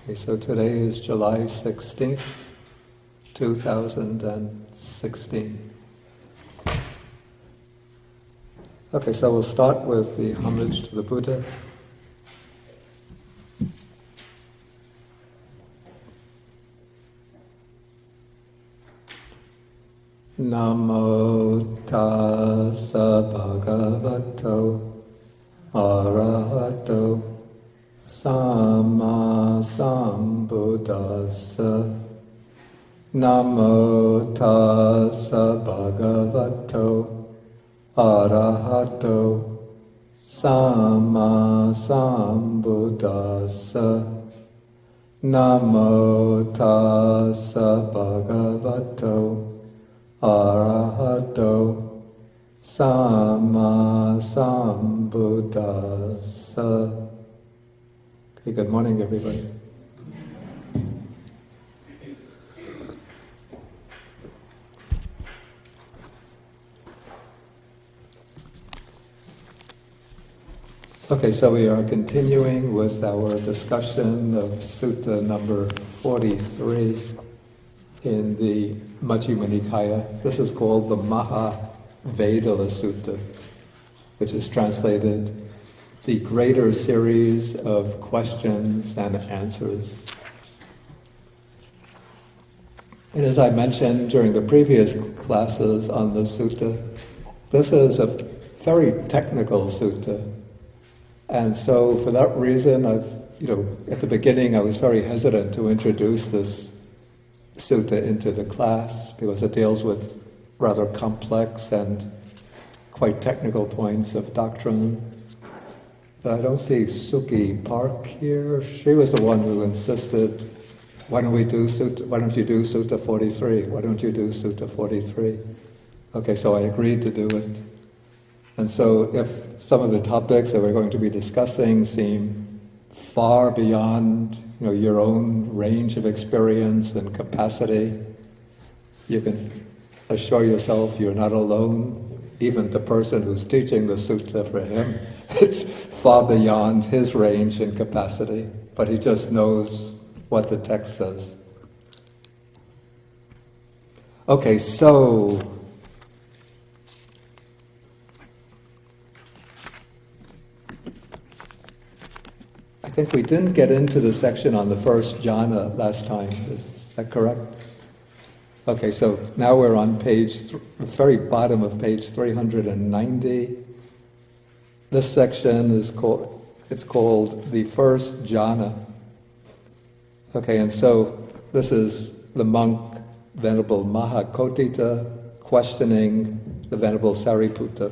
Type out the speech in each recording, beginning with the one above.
Okay, so today is July 16th, 2016. Okay, so we'll start with the homage to the Buddha. Namo tassa bhagavato arahato samma sambuddhassa. Namo tassa bhagavato arahato samma sambuddhassa. Namo tassa bhagavato arahato samma sambuddhassa. Okay, good morning, everybody. Okay, so we are continuing with our discussion of Sutta number 43 in the Majjhima Nikāya. This is called the Mahāvedalla Sutta, which is translated the greater series of questions and answers. And as I mentioned during the previous classes on the sutta, this is a very technical sutta. And so for that reason, at the beginning I was very hesitant to introduce this sutta into the class because it deals with rather complex and quite technical points of doctrine. But I don't see Suki Park here. She was the one who insisted, why don't you do Sutta 43? Why don't you do Sutta 43? Okay, so I agreed to do it. And so if some of the topics that we're going to be discussing seem far beyond your own range of experience and capacity, you can assure yourself you're not alone. Even the person who's teaching the sutta, for him, it's far beyond his range and capacity, but he just knows what the text says. Okay, so I think we didn't get into the section on the first jhana last time. Is that correct? Okay, so now we're on the very bottom of page 390. This section is called the first jhana. Okay, and so this is the monk Venerable Mahakotita questioning the Venerable Sariputta.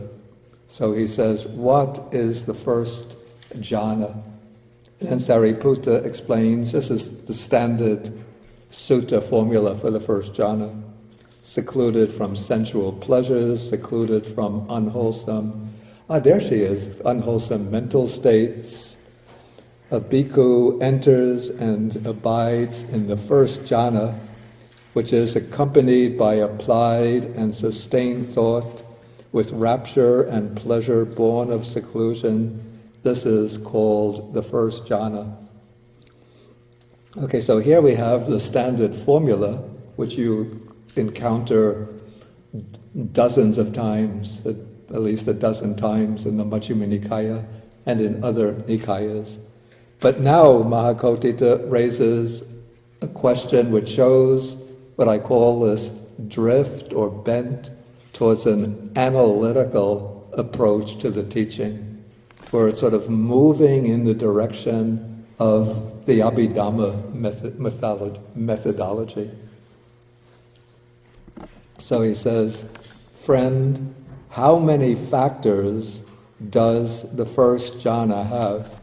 So he says, what is the first jhana? And Sariputta explains, this is the standard sutta formula for the first jhana. Secluded from sensual pleasures, secluded from unwholesome, there she is, unwholesome mental states. A bhikkhu enters and abides in the first jhana, which is accompanied by applied and sustained thought with rapture and pleasure born of seclusion. This is called the first jhana. Okay, so here we have the standard formula, which you encounter dozens of times, at least a dozen times in the Majjhima Nikāya and in other Nikāyas. But now Mahakotita raises a question which shows what I call this drift or bent towards an analytical approach to the teaching, where it's sort of moving in the direction of the Abhidhamma methodology. So he says, friend, how many factors does the first jhana have?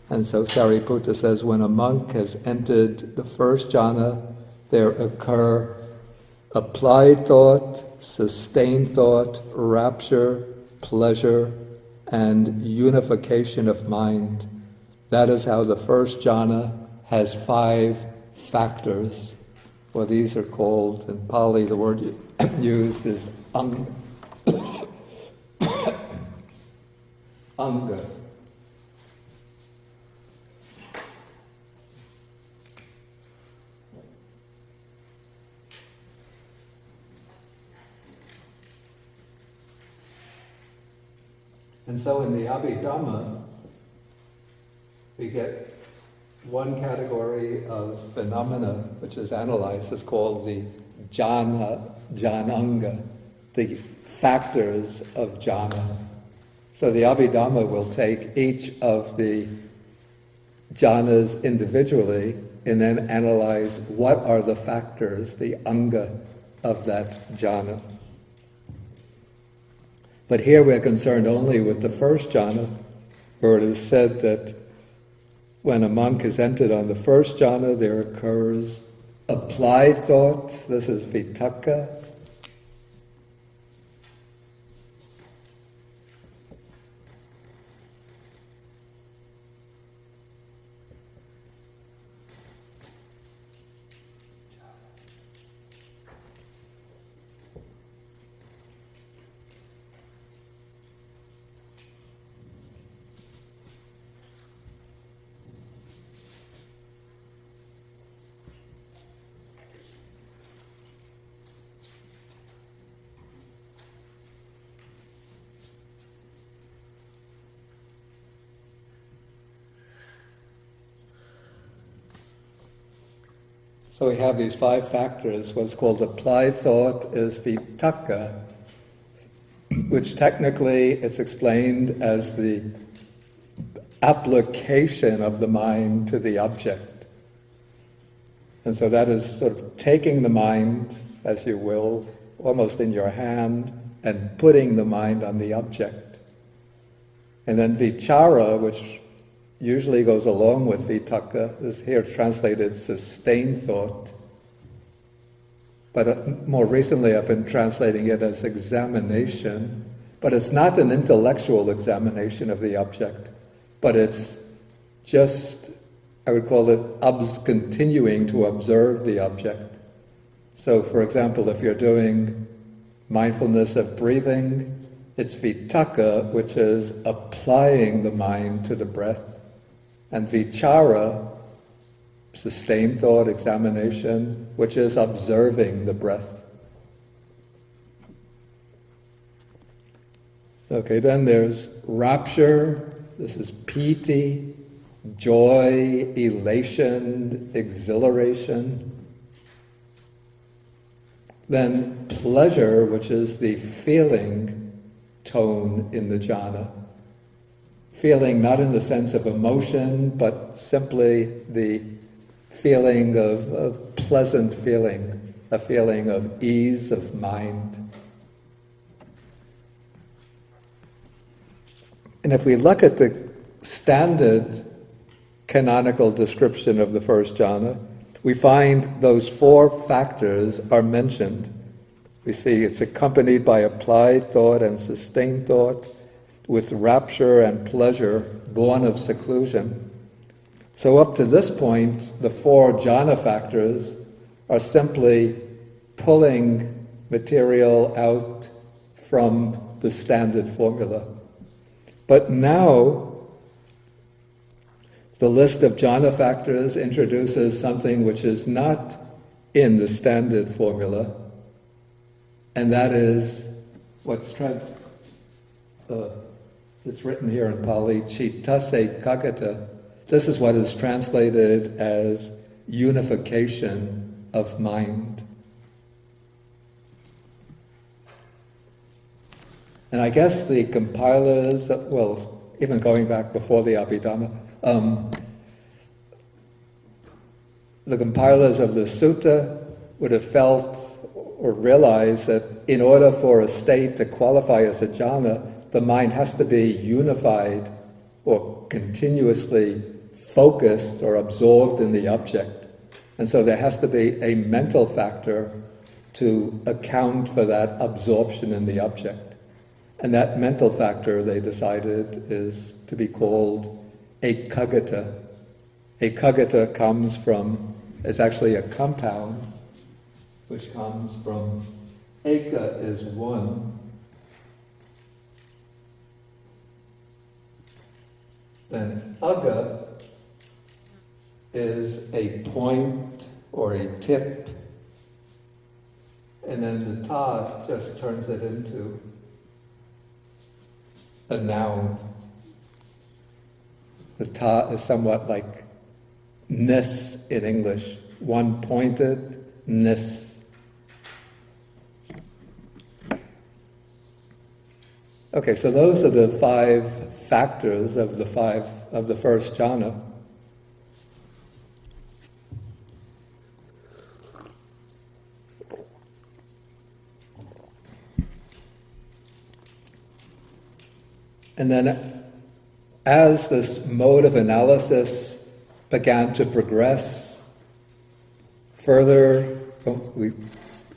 And so Sariputta says, when a monk has entered the first jhana, there occur applied thought, sustained thought, rapture, pleasure, and unification of mind. That is how the first jhana has 5 factors. Well, these are called, in Pali, the word used is anga. And so in the Abhidhamma, we get one category of phenomena which is analyzed, is called the jnanga, the factors of jhana. So the Abhidhamma will take each of the jhanas individually and then analyze what are the factors, the anga of that jhana. But here we're concerned only with the first jhana, where it is said that when a monk is entered on the first jhana, there occurs applied thought. This is vitakka. So we have these 5 factors. What's called applied thought is vitakka, which technically it's explained as the application of the mind to the object. And so that is sort of taking the mind, as you will, almost in your hand, and putting the mind on the object. And then vichara, which usually goes along with vitakka, is here translated sustained thought. But more recently I've been translating it as examination. But it's not an intellectual examination of the object, but it's just, I would call it continuing to observe the object. So for example, if you're doing mindfulness of breathing, it's vitakka, which is applying the mind to the breath. And vichara, sustained thought, examination, which is observing the breath. Okay, then there's rapture. This is piti, joy, elation, exhilaration. Then pleasure, which is the feeling tone in the jhana. Feeling not in the sense of emotion, but simply the feeling of pleasant feeling, a feeling of ease of mind. And if we look at the standard canonical description of the first jhana, we find those 4 factors are mentioned. We see it's accompanied by applied thought and sustained thought, with rapture and pleasure born of seclusion. So up to this point, the 4 jhana factors are simply pulling material out from the standard formula. But now, the list of jhana factors introduces something which is not in the standard formula, and that is what's it's written here in Pali, cittase kagata. This is what is translated as unification of mind. And I guess the compilers, well, even going back before the Abhidhamma, the compilers of the Sutta would have felt or realized that in order for a state to qualify as a jhana, the mind has to be unified or continuously focused or absorbed in the object. And so there has to be a mental factor to account for that absorption in the object. And that mental factor, they decided, is to be called ekaggata. Ekaggata comes from, it's actually a compound, which comes from eka is one, then agga is a point or a tip, and then the ta just turns it into a noun. The ta is somewhat like ness in English, one-pointedness. Okay, so those are the 5 factors of the first jhana. And then as this mode of analysis began to progress further, we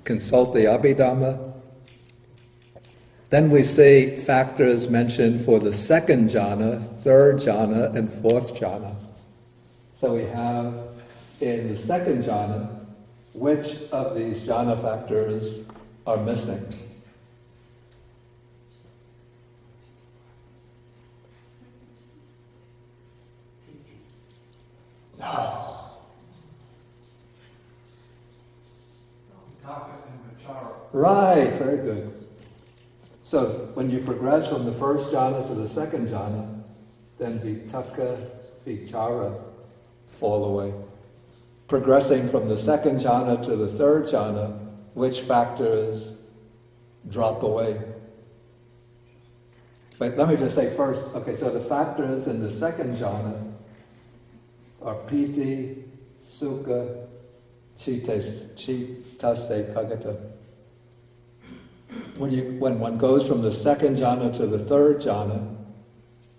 consult the Abhidhamma, then we see factors mentioned for the second jhana, third jhana, and fourth jhana. So we have in the second jhana, which of these jhana factors are missing? No. Right, very good. So when you progress from the first jhana to the second jhana, then vitakka, vichara fall away. Progressing from the second jhana to the third jhana, which factors drop away? But let me just say first, okay, so the factors in the second jhana are piti, sukha, chitase kagata. When one goes from the second jhana to the third jhana,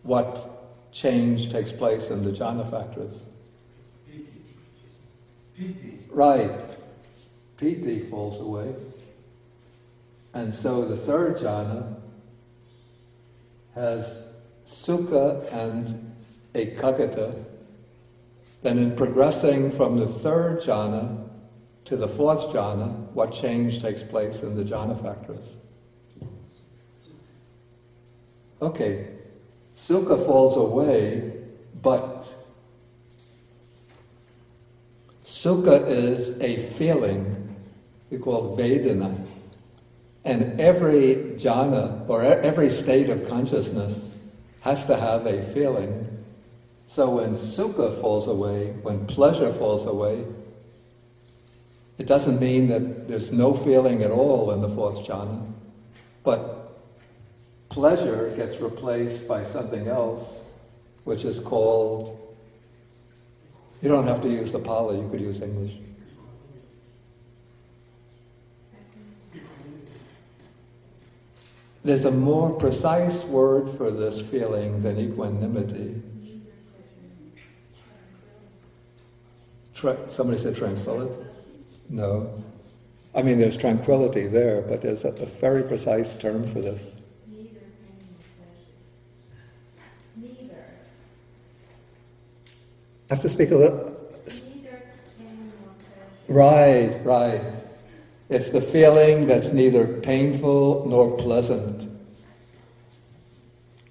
what change takes place in the jhana factors? Piti. Right. Piti falls away. And so the third jhana has sukha and ekagata. Then in progressing from the third jhana to the fourth jhana, what change takes place in the jhana factors? Okay, sukha falls away, but sukha is a feeling we call vedana. And every jhana, or every state of consciousness, has to have a feeling. So when sukha falls away, when pleasure falls away, it doesn't mean that there's no feeling at all in the fourth jhana, but pleasure gets replaced by something else, which is called, you don't have to use the Pali, you could use English. There's a more precise word for this feeling than equanimity. Somebody said tranquility? No. I mean, there's tranquility there, but there's a very precise term for this. Neither pain nor pleasure. Neither. I have to speak a little. Neither pain nor pleasure. Right. It's the feeling that's neither painful nor pleasant.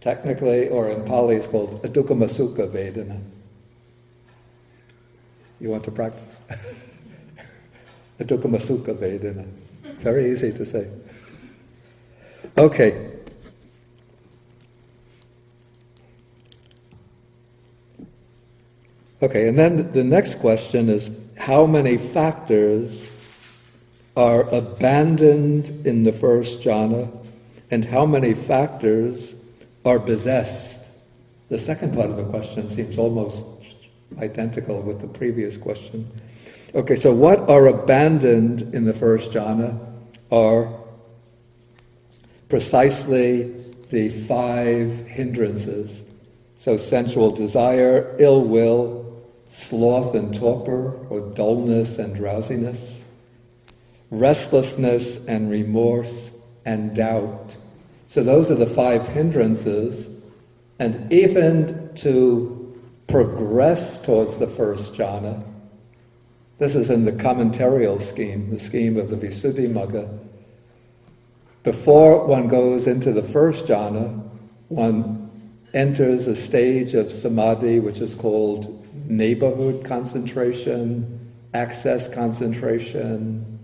Technically, or in Pali, it's called adukkamasukha vedana. You want to practice? Adukkamasukha vedana. Very easy to say. Okay. Okay, and then the next question is, how many factors are abandoned in the first jhana, and how many factors are possessed? The second part of the question seems almost identical with the previous question. Okay, so what are abandoned in the first jhana are precisely the 5 hindrances. So sensual desire, ill will, sloth and torpor, or dullness and drowsiness, restlessness and remorse and doubt. So those are the 5 hindrances, and even to progress towards the first jhana, this is in the commentarial scheme, the scheme of the Visuddhimagga. Before one goes into the first jhana, one enters a stage of samadhi which is called neighborhood concentration, access concentration,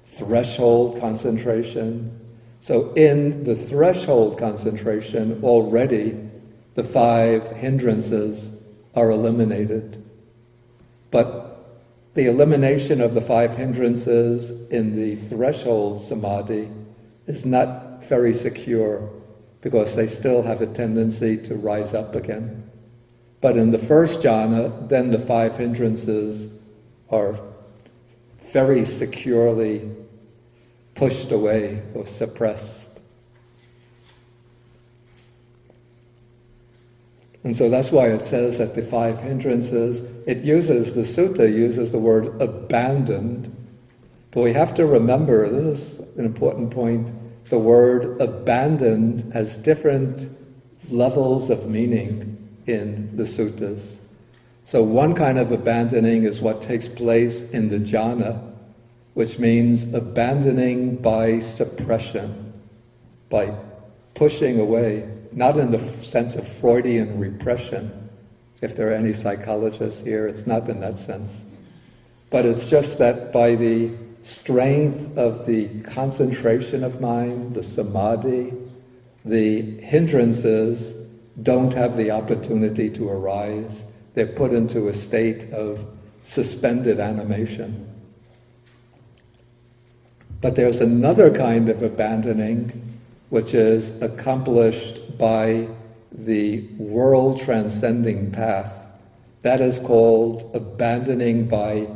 threshold concentration. So in the threshold concentration, already the 5 hindrances are eliminated. But the elimination of the 5 hindrances in the threshold samadhi is not very secure, because they still have a tendency to rise up again. But in the first jhana, then the 5 hindrances are very securely pushed away or suppressed. And so that's why it says that the 5 hindrances, the sutta uses the word abandoned, but we have to remember, this is an important point, the word abandoned has different levels of meaning in the suttas. So one kind of abandoning is what takes place in the jhana, which means abandoning by suppression, by pushing away, not in the sense of Freudian repression. If there are any psychologists here, it's not in that sense. But it's just that by the strength of the concentration of mind, the samadhi, the hindrances don't have the opportunity to arise. They're put into a state of suspended animation. But there's another kind of abandoning which is accomplished by the world-transcending path. That is called abandoning by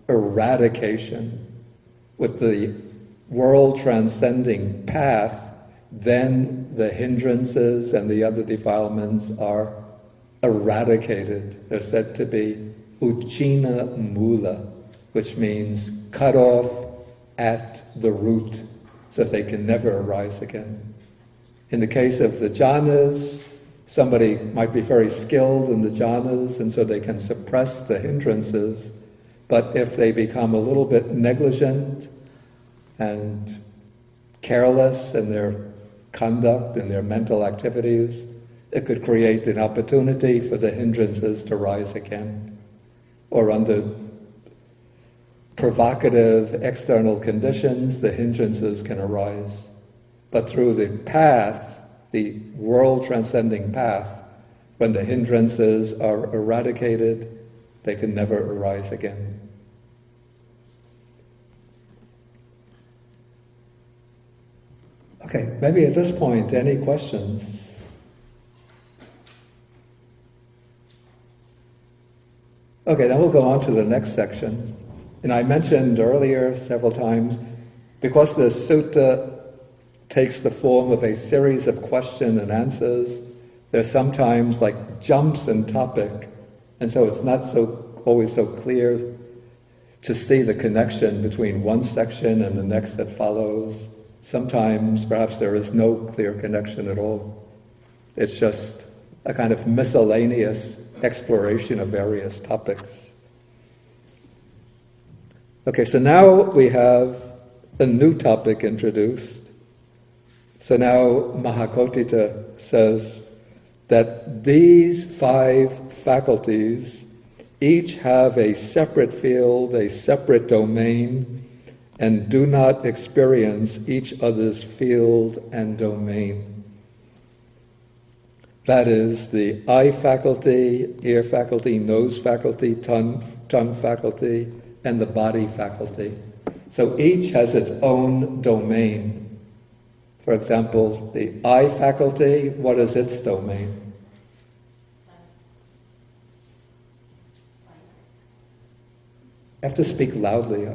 eradication. With the world-transcending path, then the hindrances and the other defilements are eradicated. They're said to be uchina mula, which means cut off at the root, so that they can never arise again. In the case of the jhanas, somebody might be very skilled in the jhanas, and so they can suppress the hindrances. But if they become a little bit negligent and careless in their conduct and their mental activities, it could create an opportunity for the hindrances to rise again. Or under provocative external conditions, the hindrances can arise. But through the path, the world-transcending path, when the hindrances are eradicated, they can never arise again. Okay, maybe at this point, any questions? Okay, then we'll go on to the next section. And I mentioned earlier several times, because the sutta takes the form of a series of question and answers, there's sometimes like jumps in topic, and so it's not always so clear to see the connection between one section and the next that follows. Sometimes perhaps there is no clear connection at all. It's just a kind of miscellaneous exploration of various topics. Okay, so now we have a new topic introduced. So now Mahakotita says that these 5 faculties each have a separate field, a separate domain, and do not experience each other's field and domain. That is the eye faculty, ear faculty, nose faculty, tongue faculty, and the body faculty. So each has its own domain. For example, the eye faculty, what is its domain? I have to speak loudly.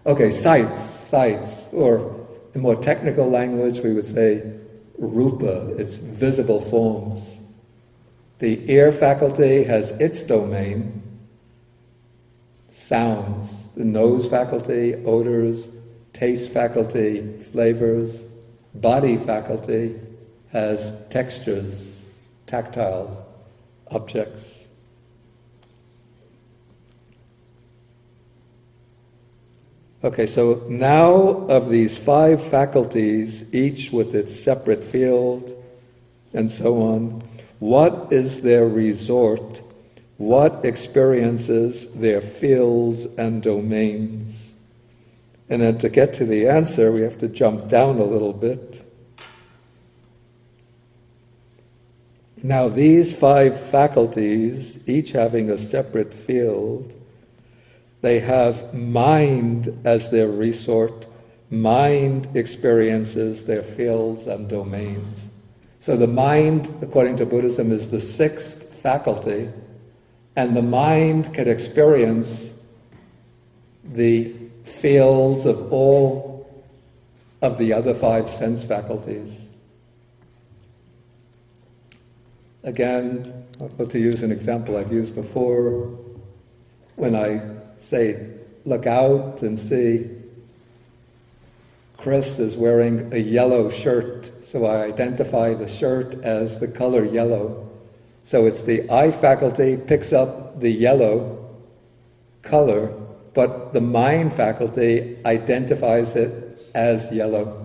Okay, sights, or in more technical language we would say rupa, it's visible forms. The ear faculty has its domain, sounds. The nose faculty, odors. Taste faculty, flavors. Body faculty has textures, tactile objects. Okay, so now of these 5 faculties, each with its separate field, and so on, what is their resort? What experiences their fields and domains? And then to get to the answer, we have to jump down a little bit. Now, these 5 faculties, each having a separate field, they have mind as their resort. Mind experiences their fields and domains. So the mind, according to Buddhism, is the 6th faculty, and the mind can experience the fields of all of the other 5 sense faculties. Again, to use an example I've used before, when I say, look out and see Chris is wearing a yellow shirt, so I identify the shirt as the color yellow. So it's the eye faculty picks up the yellow color, but the mind faculty identifies it as yellow.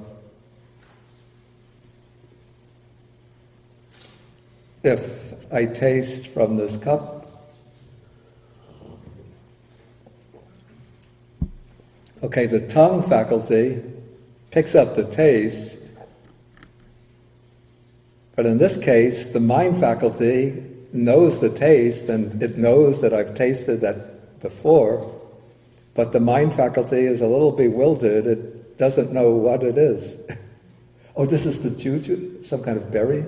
If I taste from this cup, okay, the tongue faculty picks up the taste, but in this case, the mind faculty knows the taste and it knows that I've tasted that before, but the mind faculty is a little bewildered. It doesn't know what it is. Oh, this is the juju, some kind of berry?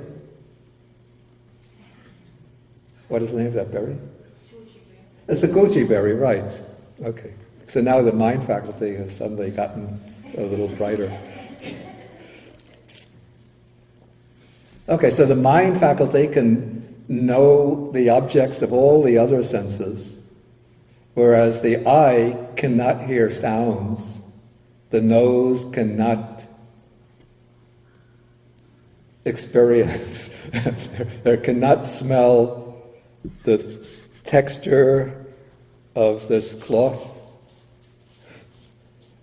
What is the name of that berry? It's a goji berry, right. Okay. So now the mind faculty has suddenly gotten a little brighter. Okay, so the mind faculty can know the objects of all the other senses, whereas the eye cannot hear sounds, the nose cannot experience, or cannot smell the texture of this cloth.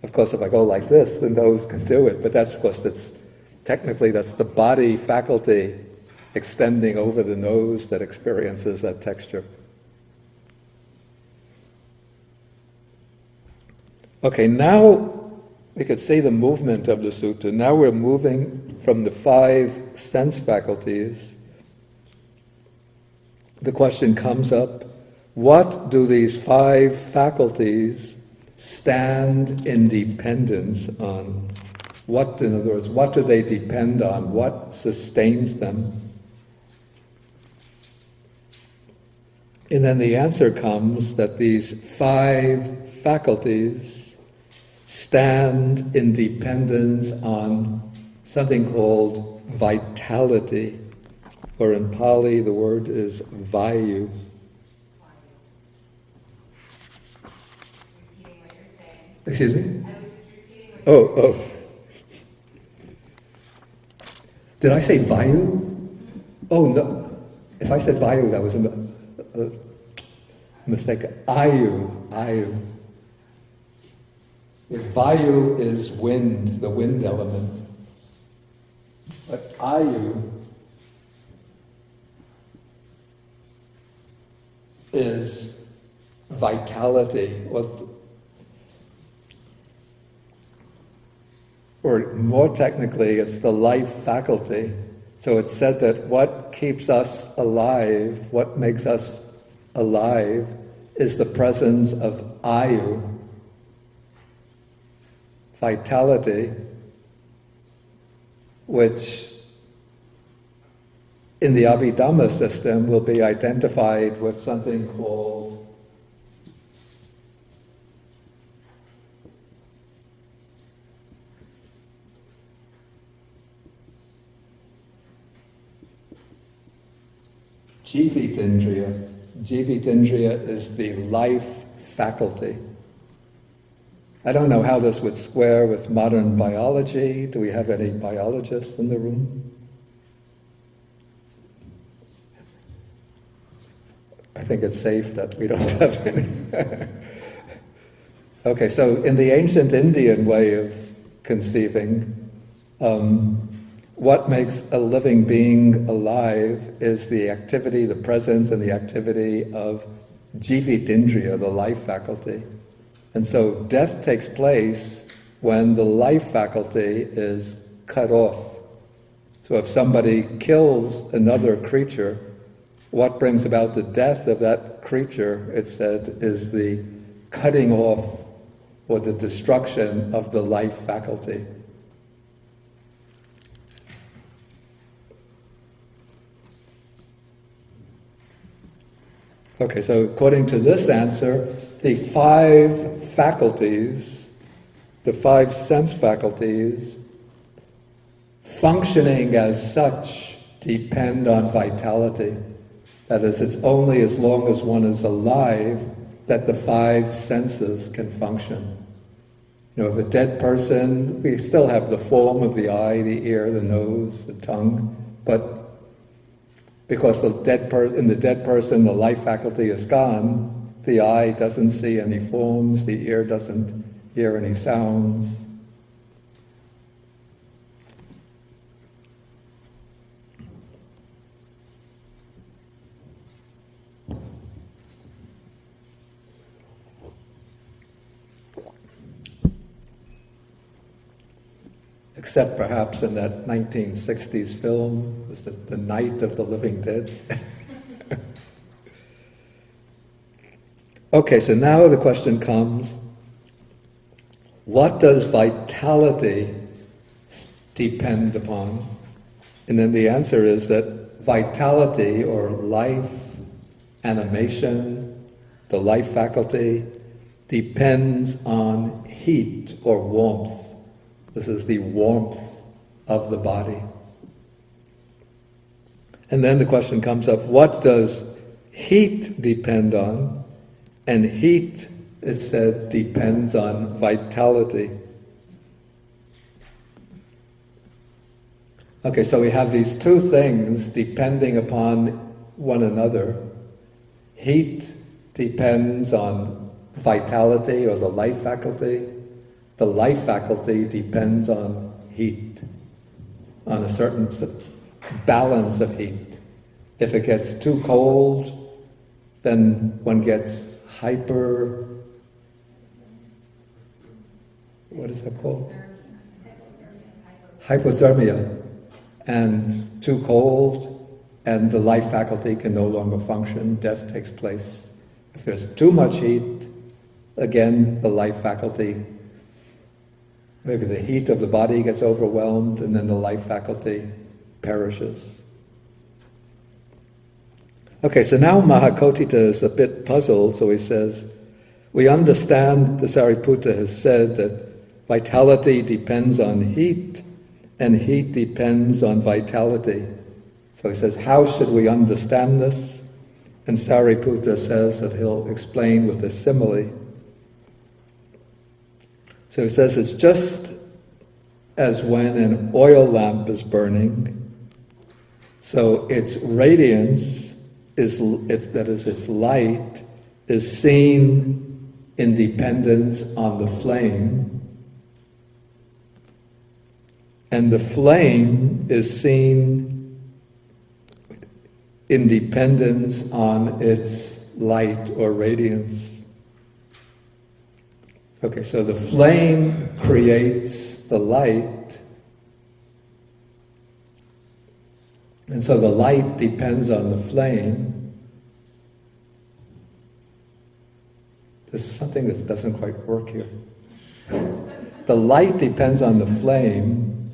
Of course, if I go like this, the nose can do it, but that's, of course, that's the body faculty extending over the nose that experiences that texture. Okay, now we could see the movement of the sutta. Now we're moving from the 5 sense faculties. The question comes up, what do these 5 faculties stand in dependence on? What, in other words, what do they depend on? What sustains them? And then the answer comes that these 5 faculties stand in dependence on something called vitality, or in Pali the word is vayu. Repeating what you're saying. Excuse me? I was just repeating what you're saying. Oh. Did I say vayu? Oh no. If I said vayu, that was a mistake. Ayu. If vayu is wind, the wind element. But ayu is vitality, or more technically, it's the life faculty. So it's said that what keeps us alive, what makes us alive, is the presence of ayu, vitality, which in the Abhidhamma system will be identified with something called Jivitindriya. Jivitindriya is the life faculty. I don't know how this would square with modern biology. Do we have any biologists in the room? I think it's safe that we don't have any. Okay, so in the ancient Indian way of conceiving, what makes a living being alive is the activity, the presence and the activity of Jivitindriya, the life faculty. And so death takes place when the life faculty is cut off. So if somebody kills another creature, what brings about the death of that creature, it said, is the cutting off or the destruction of the life faculty. Okay, so according to this answer, the five faculties, the five sense faculties, functioning as such, depend on vitality. That is, it's only as long as one is alive that the five senses can function. You know, if a dead person, we still have the form of the eye, the ear, the nose, the tongue, but because in the dead person, the life faculty is gone, the eye doesn't see any forms, the ear doesn't hear any sounds. Except perhaps in that 1960s film, was it The Night of the Living Dead? Okay, so now the question comes, what does vitality depend upon? And then the answer is that vitality, or life, animation, the life faculty, depends on heat or warmth. This is the warmth of the body. And then the question comes up, what does heat depend on? And heat, it said, depends on vitality. Okay, so we have these two things depending upon one another. Heat depends on vitality or the life faculty. The life faculty depends on heat, on a certain balance of heat. If it gets too cold, then one gets what is that called? Hypothermia. And too cold, and the life faculty can no longer function, death takes place. If there's too much heat, again, the life faculty, maybe the heat of the body gets overwhelmed, and then the life faculty perishes. Okay, so now Mahakotita is a bit puzzled, so he says, we understand, the Sariputta has said, that vitality depends on heat, and heat depends on vitality. So he says, how should we understand this? And Sariputta says that he'll explain with a simile. So he says it's just as when an oil lamp is burning, so its radiance its light is seen in dependence on the flame, and the flame is seen in dependence on its light or radiance. Okay, so the flame creates the light, and so the light depends on the flame. This is something that doesn't quite work here. The light depends on the flame.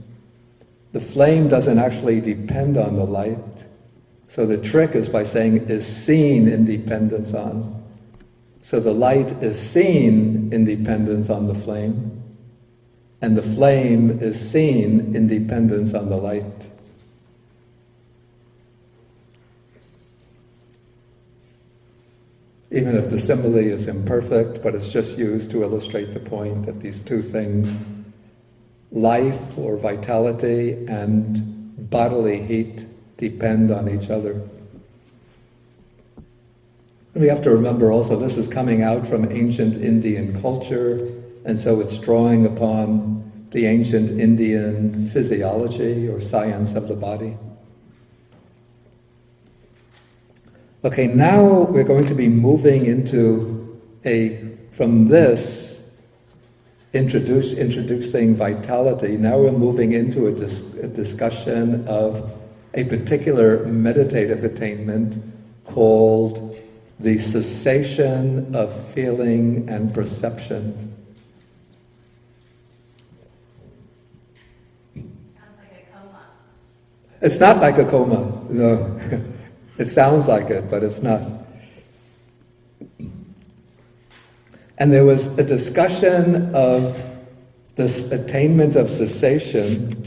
The flame doesn't actually depend on the light. So the trick is by saying is seen in dependence on. So the light is seen in dependence on the flame, and the flame is seen in dependence on the light. Even if the simile is imperfect, but it's just used to illustrate the point that these two things, life or vitality and bodily heat, depend on each other. We have to remember also this is coming out from ancient Indian culture, and so it's drawing upon the ancient Indian physiology or science of the body. Okay, now we're going to be moving into from this introducing vitality. Now we're moving into a discussion of a particular meditative attainment called the cessation of feeling and perception. Sounds like a coma. It's not like a coma, no. It sounds like it, but it's not. And there was a discussion of this attainment of cessation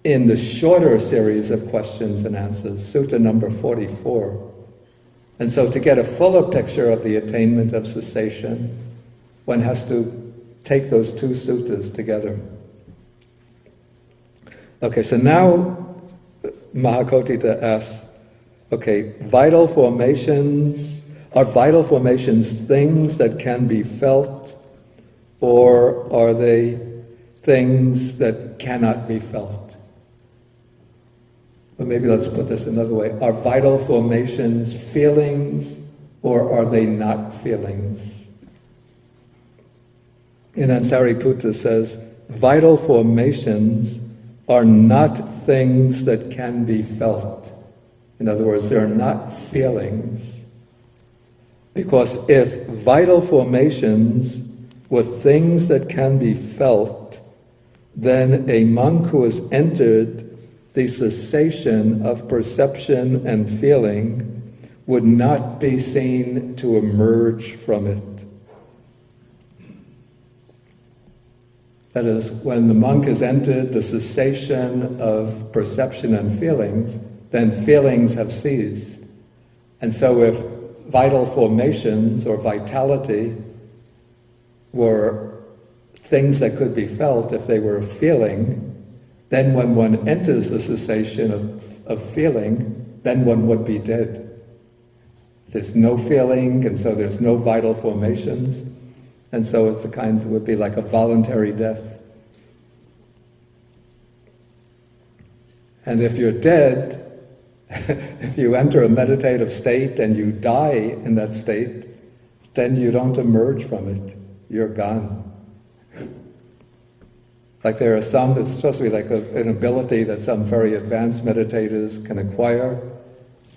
in the shorter series of questions and answers, Sutta number 44. And so to get a fuller picture of the attainment of cessation, one has to take those two suttas together. Okay, so now Mahakotita asks, okay, are vital formations things that can be felt, or are they things that cannot be felt? Or maybe let's put this another way. Are vital formations feelings, or are they not feelings? And then Sariputta says, vital formations are not things that can be felt. In other words, they're not feelings. Because if vital formations were things that can be felt, then a monk who has entered the cessation of perception and feeling would not be seen to emerge from it. That is, when the monk has entered the cessation of perception and feelings, then feelings have ceased. And so if vital formations or vitality were things that could be felt, if they were a feeling, then when one enters the cessation of feeling, then one would be dead. There's no feeling, and so there's no vital formations, and so it would be like a voluntary death. And if you're dead, if you enter a meditative state and you die in that state, then you don't emerge from it. You're gone. Like there are some, it's supposed to be like an ability that some very advanced meditators can acquire,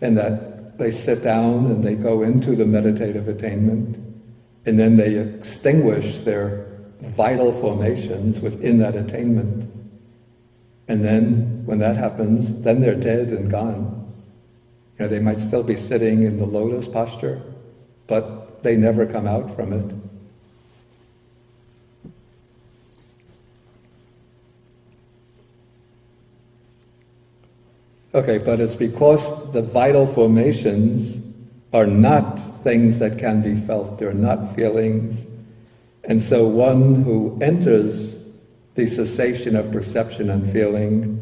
and that they sit down and they go into the meditative attainment, and then they extinguish their vital formations within that attainment. And then, when that happens, then they're dead and gone. You know, they might still be sitting in the lotus posture, but they never come out from it. Okay, but it's because the vital formations are not things that can be felt, they're not feelings. And so one who enters the cessation of perception and feeling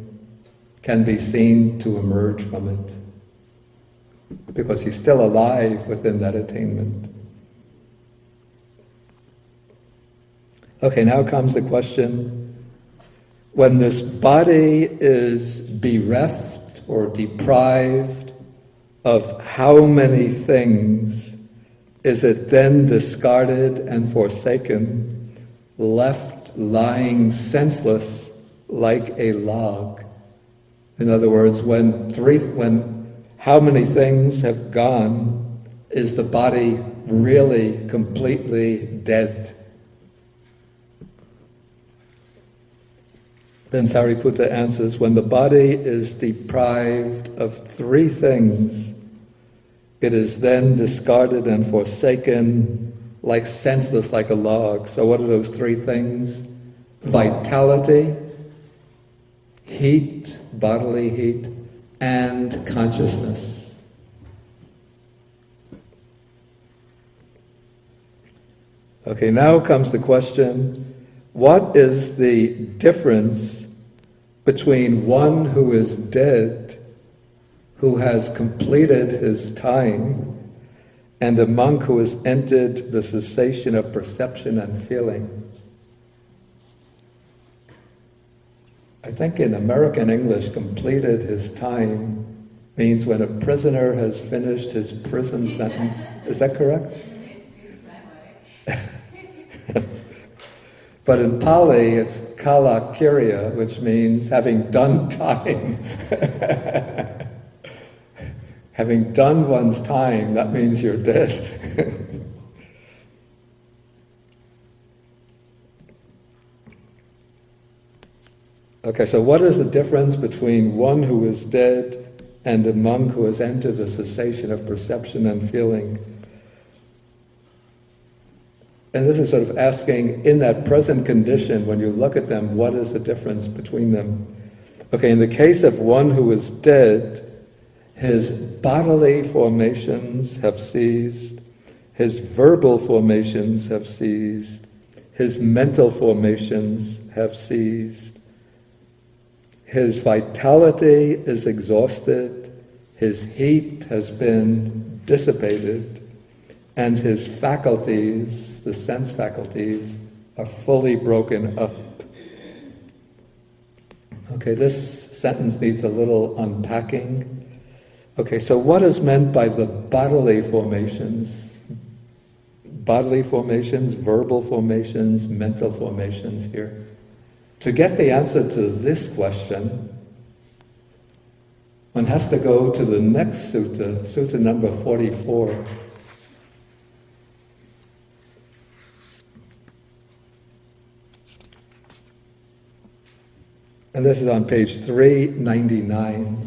can be seen to emerge from it, because he's still alive within that attainment. Okay, now comes the question, when this body is bereft or deprived of how many things, is it then discarded and forsaken, left lying senseless like a log? In other words, when how many things have gone, is the body really completely dead? Then Sariputta answers, when the body is deprived of three things, it is then discarded and forsaken like senseless like a log. So what are those three things? Vitality, heat, bodily heat, and consciousness. Okay, now comes the question, what is the difference between one who is dead, who has completed his time, and a monk who has entered the cessation of perception and feeling? I think in American English, completed his time means when a prisoner has finished his prison sentence. Is that correct? It seems that way. But in Pali, it's kala kirya, which means having done time. Having done one's time, that means you're dead. Okay, so what is the difference between one who is dead and a monk who has entered the cessation of perception and feeling? And this is sort of asking, in that present condition, when you look at them, what is the difference between them? Okay, in the case of one who is dead, his bodily formations have ceased, his verbal formations have ceased, his mental formations have ceased, his vitality is exhausted, his heat has been dissipated, and his faculties, the sense faculties, are fully broken up. Okay, this sentence needs a little unpacking. Okay, so what is meant by the bodily formations? Bodily formations, verbal formations, mental formations here. To get the answer to this question, one has to go to the next sutta, sutta number 44. And this is on page 399.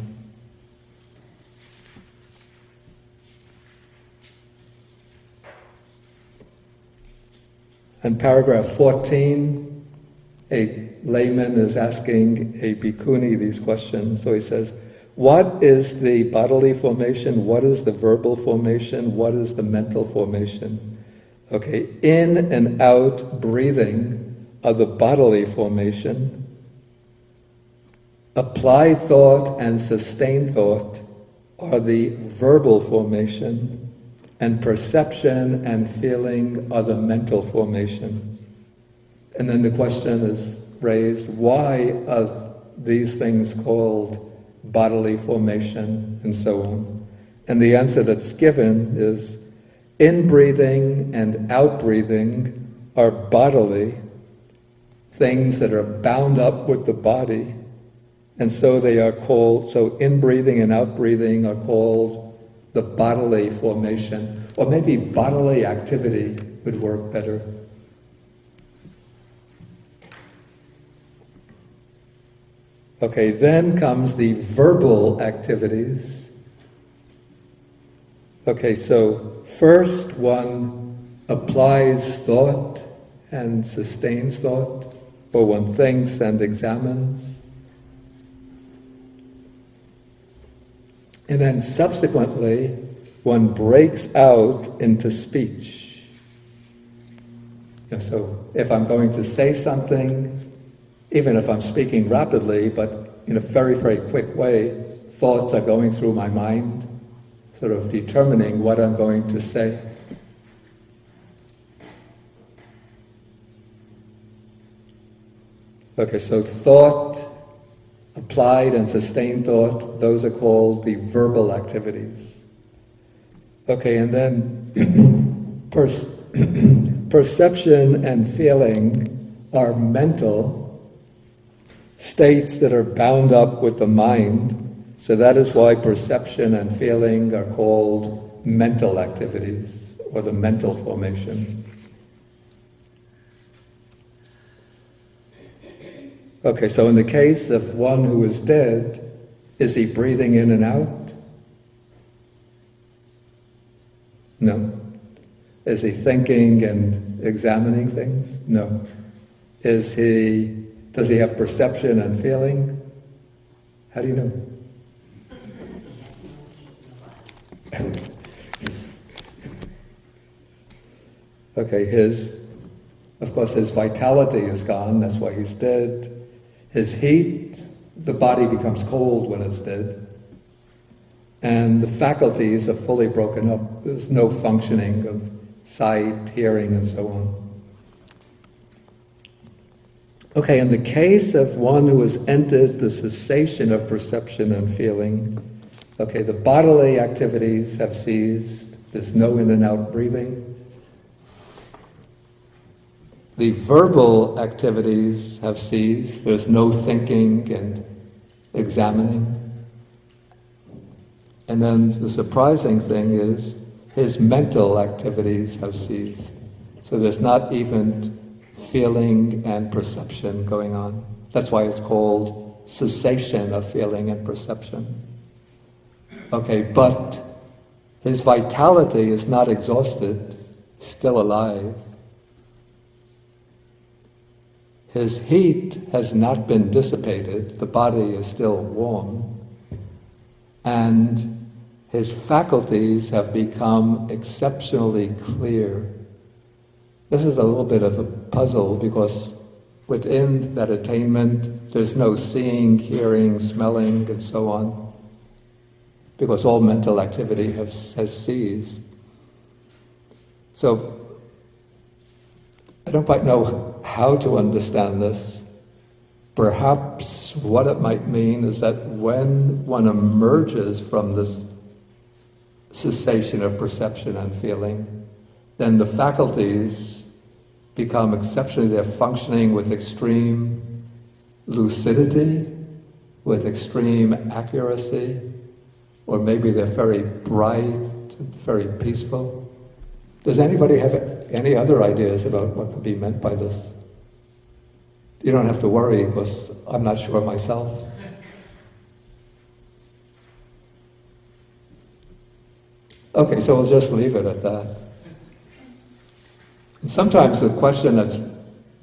And paragraph 14, a layman is asking a bhikkhuni these questions. So he says, what is the bodily formation? What is the verbal formation? What is the mental formation? Okay, in and out breathing are the bodily formation. Applied thought and sustained thought are the verbal formation. And perception and feeling are the mental formation. And then the question is raised, why are these things called bodily formation, and so on? And the answer that's given is, in-breathing and out-breathing are bodily, things that are bound up with the body, and so they are called, so in-breathing and out-breathing are called the bodily formation, or maybe bodily activity would work better. Okay, then comes the verbal activities. Okay, so first one applies thought and sustains thought, or one thinks and examines. And then subsequently, one breaks out into speech. So if I'm going to say something, even if I'm speaking rapidly, but in a very, very quick way, thoughts are going through my mind, sort of determining what I'm going to say. Okay, so thought, applied and sustained thought, those are called the verbal activities. Okay, and then perception and feeling are mental states that are bound up with the mind. So that is why perception and feeling are called mental activities, or the mental formation. Okay, so in the case of one who is dead, is he breathing in and out? No. Is he thinking and examining things? No. Does he have perception and feeling? How do you know? Okay, of course his vitality is gone, that's why he's dead. His heat, the body becomes cold when it's dead. And the faculties are fully broken up. There's no functioning of sight, hearing, and so on. Okay, in the case of one who has entered the cessation of perception and feeling, okay, the bodily activities have ceased. There's no in and out breathing. the verbal activities have ceased. There's no thinking and examining. And then the surprising thing is his mental activities have ceased. So there's not even feeling and perception going on. That's why it's called cessation of feeling and perception. Okay, but his vitality is not exhausted, still alive. His heat has not been dissipated, the body is still warm, and his faculties have become exceptionally clear. This is a little bit of a puzzle because within that attainment there's no seeing, hearing, smelling, and so on, because all mental activity has ceased. So I don't quite know how to understand this. Perhaps what it might mean is that when one emerges from this cessation of perception and feeling, then the faculties become exceptionally, they're functioning with extreme lucidity, with extreme accuracy, or maybe they're very bright, very peaceful. Does anybody have any other ideas about what could be meant by this? You don't have to worry, because I'm not sure myself. Okay, so we'll just leave it at that. And sometimes the question that's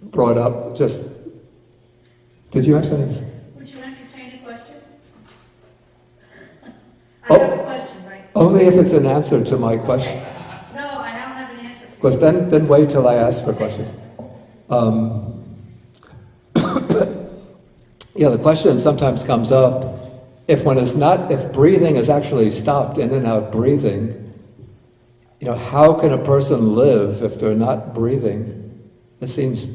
brought up just... Did you have something? Would you entertain a question? I Oh. have a question, right? Only if it's an answer to my question. No, I don't have an answer. Because then wait till I ask for questions. Yeah, the question sometimes comes up, if breathing is actually stopped, in and out breathing, how can a person live if they're not breathing? It seems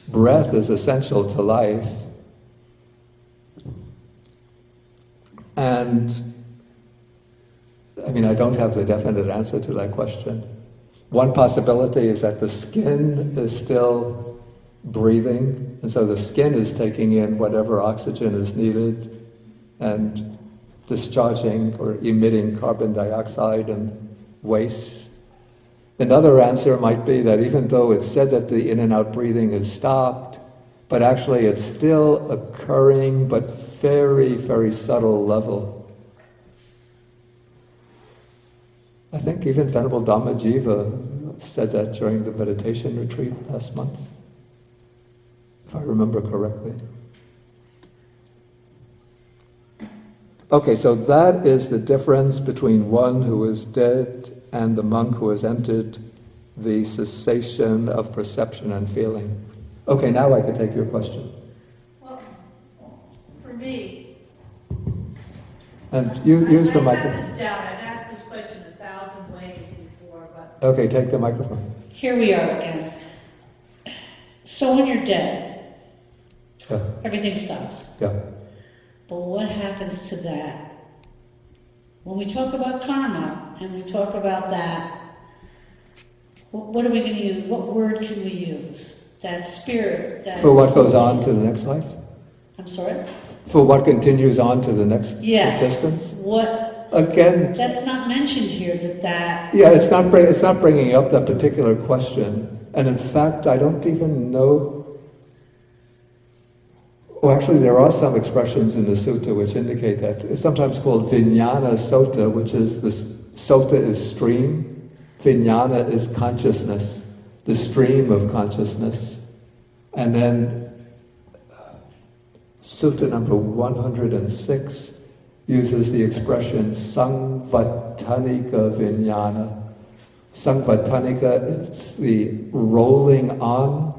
breath is essential to life. And, I don't have the definite answer to that question. One possibility is that the skin is still breathing, and so the skin is taking in whatever oxygen is needed and discharging or emitting carbon dioxide and waste. Another answer might be that even though it's said that the in and out breathing is stopped, but actually it's still occurring, but very, very subtle level. I think even Venerable Dhammajiva said that during the meditation retreat last month, if I remember correctly. Okay, so that is the difference between one who is dead and the monk who has entered the cessation of perception and feeling. Okay, now I can take your question. Well, for me... And you use the microphone. I've got this down. I've asked this question 1,000 ways before, but... Okay, take the microphone. Here we are again. So when you're dead, Yeah. everything stops. Yeah. But what happens to that? When we talk about karma, and we talk about that, what are we going to use? What word can we use? That spirit, that... For what goes on to the next life? I'm sorry? For what continues on to the next Yes. existence? What... Again... That's not mentioned here, that... Yeah, it's not bringing up that particular question. And in fact, I don't even know... Well, actually, there are some expressions in the sutta which indicate that. It's sometimes called vijnana sota, which is sota is stream, vijnana is consciousness, the stream of consciousness. And then sutta number 106 uses the expression sangvatanika vijnana. Sangvatanika, it's the rolling on,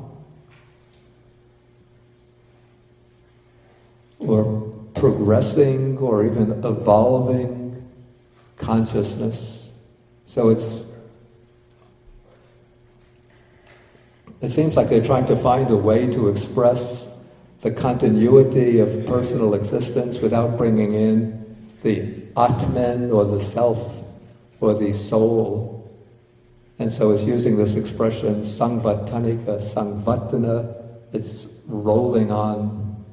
or progressing, or even evolving consciousness. So it seems like they're trying to find a way to express the continuity of personal existence without bringing in the Atman, or the self, or the soul. And so it's using this expression, sangvatanika, sangvatana, it's rolling on,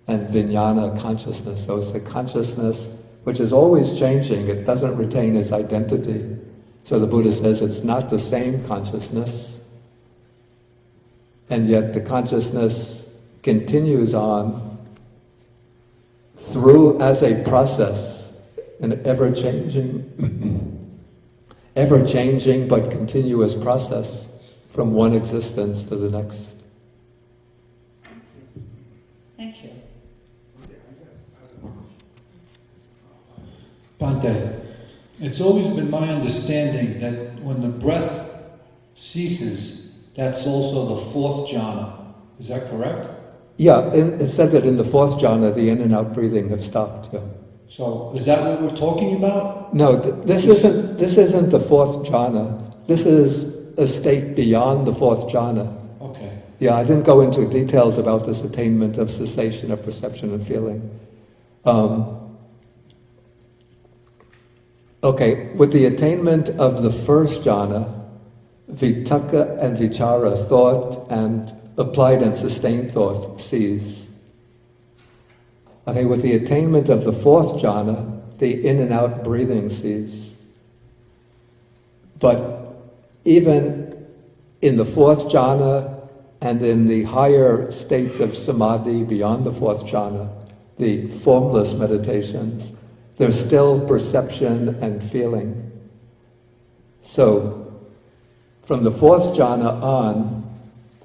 and vijnana, consciousness. So it's the consciousness which is always changing, it doesn't retain its identity. So the Buddha says it's not the same consciousness, and yet the consciousness continues on through as a process, an ever-changing but continuous process from one existence to the next. Thank you. Bhante, it's always been my understanding that when the breath ceases, that's also the fourth jhana. Is that correct? Yeah, it's said that in the fourth jhana, the in and out breathing have stopped. Yeah. So is that what we're talking about? No, this isn't the fourth jhana. This is a state beyond the fourth jhana. Okay. Yeah, I didn't go into details about this attainment of cessation of perception and feeling. Okay, with the attainment of the first jhana, vitaka and vichara, thought and applied and sustained thought, cease. Okay, with the attainment of the fourth jhana, the in and out breathing cease. But even in the fourth jhana and in the higher states of samadhi beyond the fourth jhana, the formless meditations, there's still perception and feeling. So, from the fourth jhana on,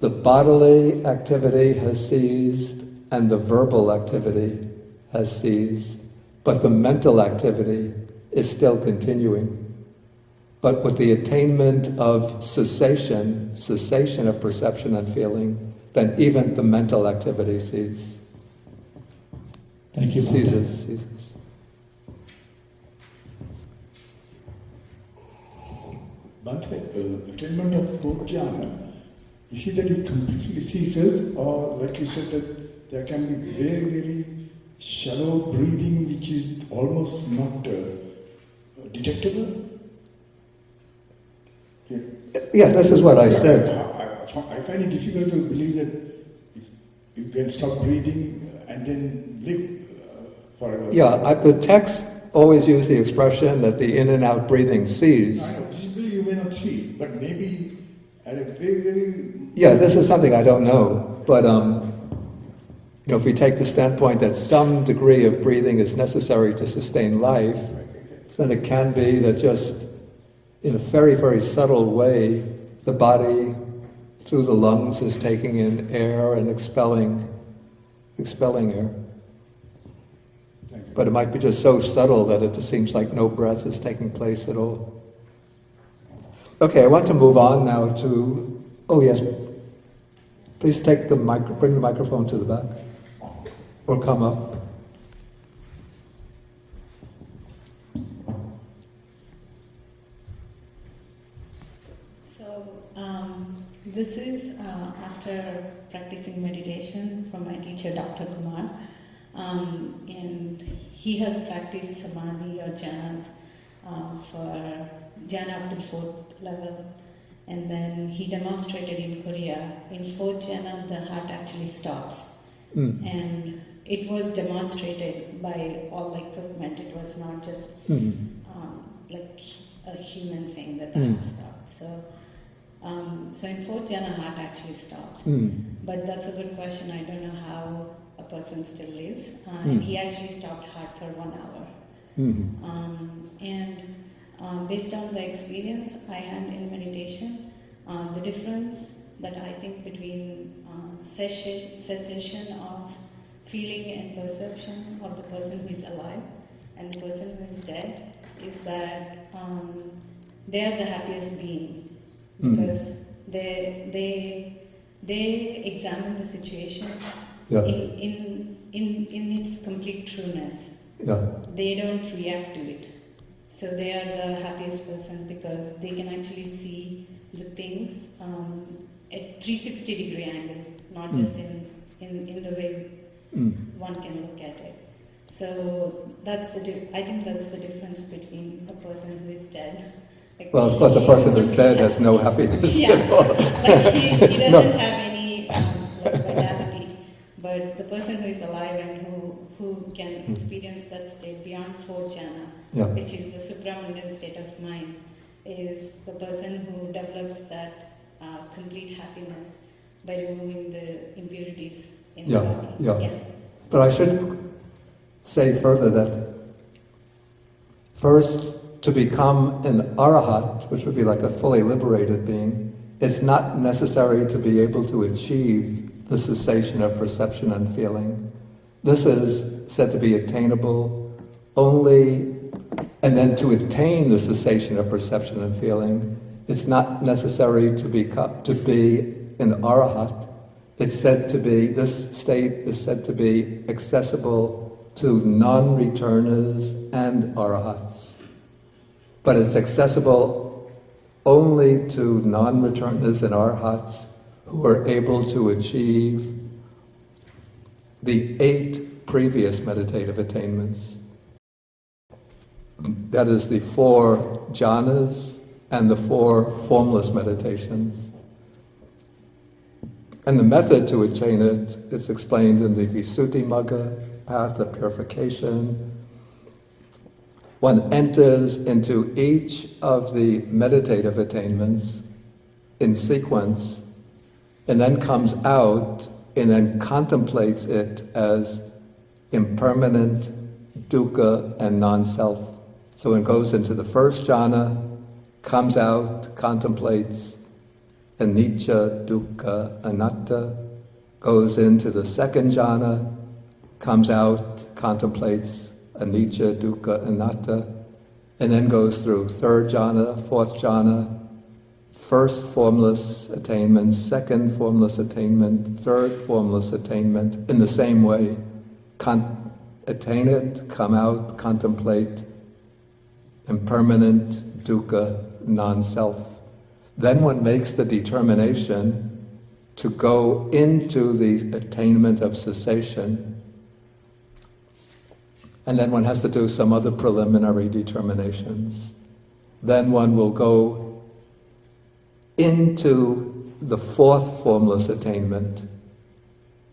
the bodily activity has ceased and the verbal activity has ceased, but the mental activity is still continuing. But with the attainment of cessation of perception and feeling, then even the mental activity ceases. Thank you. Ceases. But attainment of both jhana, is it that it completely ceases, or like you said that there can be very, very shallow breathing which is almost not detectable? Yeah, this is what I said. I find it difficult to believe that if you can stop breathing and then live forever. Yeah, the text always use the expression that the in and out breathing cease. I know, visibly you may not see, but maybe at a very, very... Yeah, this is something I don't know, but if we take the standpoint that some degree of breathing is necessary to sustain life, then it can be that just in a very, very subtle way, the body through the lungs is taking in air and expelling air. But it might be just so subtle that it just seems like no breath is taking place at all. Okay, I want to move on now to... Oh yes, please bring the microphone to the back. Or come up. So, this is after practicing meditation from my teacher, Dr. Kumar. And he has practiced samadhi or jhanas for jhana up to 4th level. And then he demonstrated in Korea. In 4th jhana, the heart actually stops. And it was demonstrated by all the equipment. It was not just like a human saying that the heart stopped. So in 4th jhana, heart actually stops. But that's a good question. I don't know how a person still lives. And he actually stopped heart for 1 hour. And based on the experience I had in meditation, the difference that I think between cessation of feeling and perception of the person who is alive and the person who is dead is that they are the happiest being because they examine the situation in its complete trueness. Yeah. They don't react to it. So they are the happiest person because they can actually see the things at 360-degree angle, not just in the way one can look at it. So I think that's the difference between a person who is dead Like, Well, of course, a person who's dead has no happiness yeah, at all. like he doesn't No. have any like vitality. But the person who is alive and who can experience that state beyond fourth jhana, Yeah. which is the supramundane state of mind, is the person who develops that complete happiness by removing the impurities in Yeah, the body. yeah. But I should say further that first, to become an arahat, which would be like a fully liberated being, it's not necessary to be able to achieve the cessation of perception and feeling. This is said to be attainable only, and then to attain the cessation of perception and feeling, it's not necessary to be an arahat. It's said to be, this state is said to be accessible to non-returners and arahats. But it's accessible only to non-returners and arahats who are able to achieve the 8 previous meditative attainments. That is the 4 jhanas and the 4 formless meditations. And the method to attain it is explained in the Visuddhimagga, path of purification. One enters into each of the meditative attainments in sequence, and then comes out and then contemplates it as impermanent, dukkha, and non-self. So it goes into the first jhana, comes out, contemplates anicca, dukkha, anatta, goes into the second jhana, comes out, contemplates anicca, dukkha, anatta, and then goes through third jhana, fourth jhana, first formless attainment, second formless attainment, third formless attainment, in the same way. Attain it, come out, contemplate impermanent, dukkha, non-self. Then one makes the determination to go into the attainment of cessation, and then one has to do some other preliminary determinations. Then one will go into the fourth formless attainment,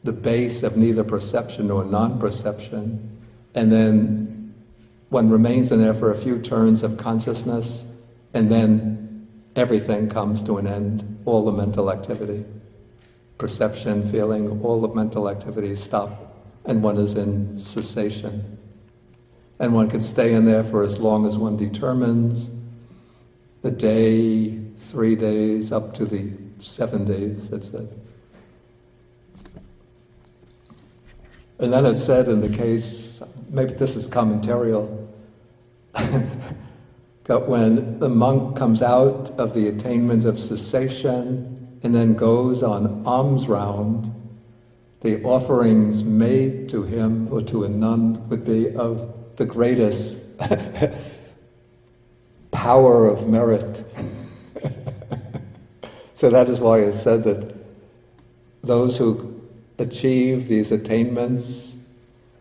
the base of neither perception nor non-perception, and then one remains in there for a few turns of consciousness, and then everything comes to an end, all the mental activity. Perception, feeling, all the mental activities stop, and one is in cessation. And one could stay in there for as long as one determines, a day, 3 days, up to the 7 days, that's it. And then it's said in the case, maybe this is commentarial, but when the monk comes out of the attainment of cessation and then goes on alms round, the offerings made to him or to a nun would be of the greatest power of merit. So that is why it's said that those who achieve these attainments,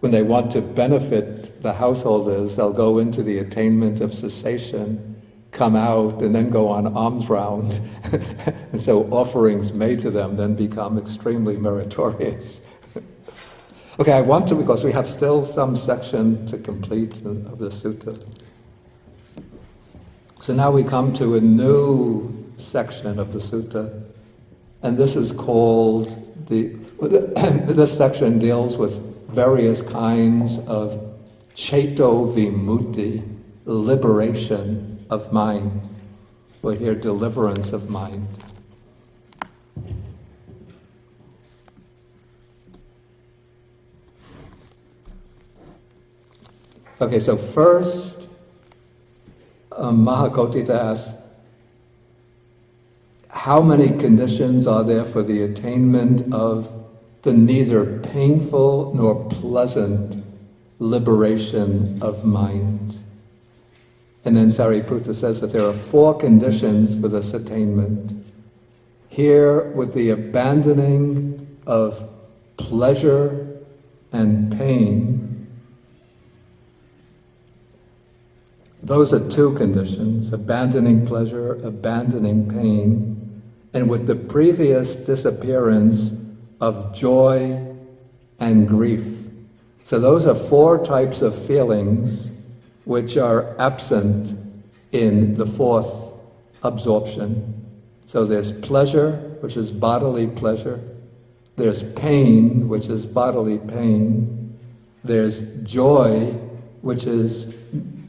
when they want to benefit the householders, they'll go into the attainment of cessation, come out, and then go on alms round. And so offerings made to them then become extremely meritorious. Okay, I want to, because we have still some section to complete of the sutta. So now we come to a new section of the sutta, and this is called this section deals with various kinds of ceto vimutti, liberation of mind. We'll hear deliverance of mind. Okay, so first, Mahakotita asks, how many conditions are there for the attainment of the neither painful nor pleasant liberation of mind? And then Sariputta says that there are 4 conditions for this attainment. Here, with the abandoning of pleasure and pain, those are two conditions, abandoning pleasure, abandoning pain, and with the previous disappearance of joy and grief. So those are four types of feelings which are absent in the fourth absorption. So there's pleasure, which is bodily pleasure. There's pain, which is bodily pain. There's joy, which is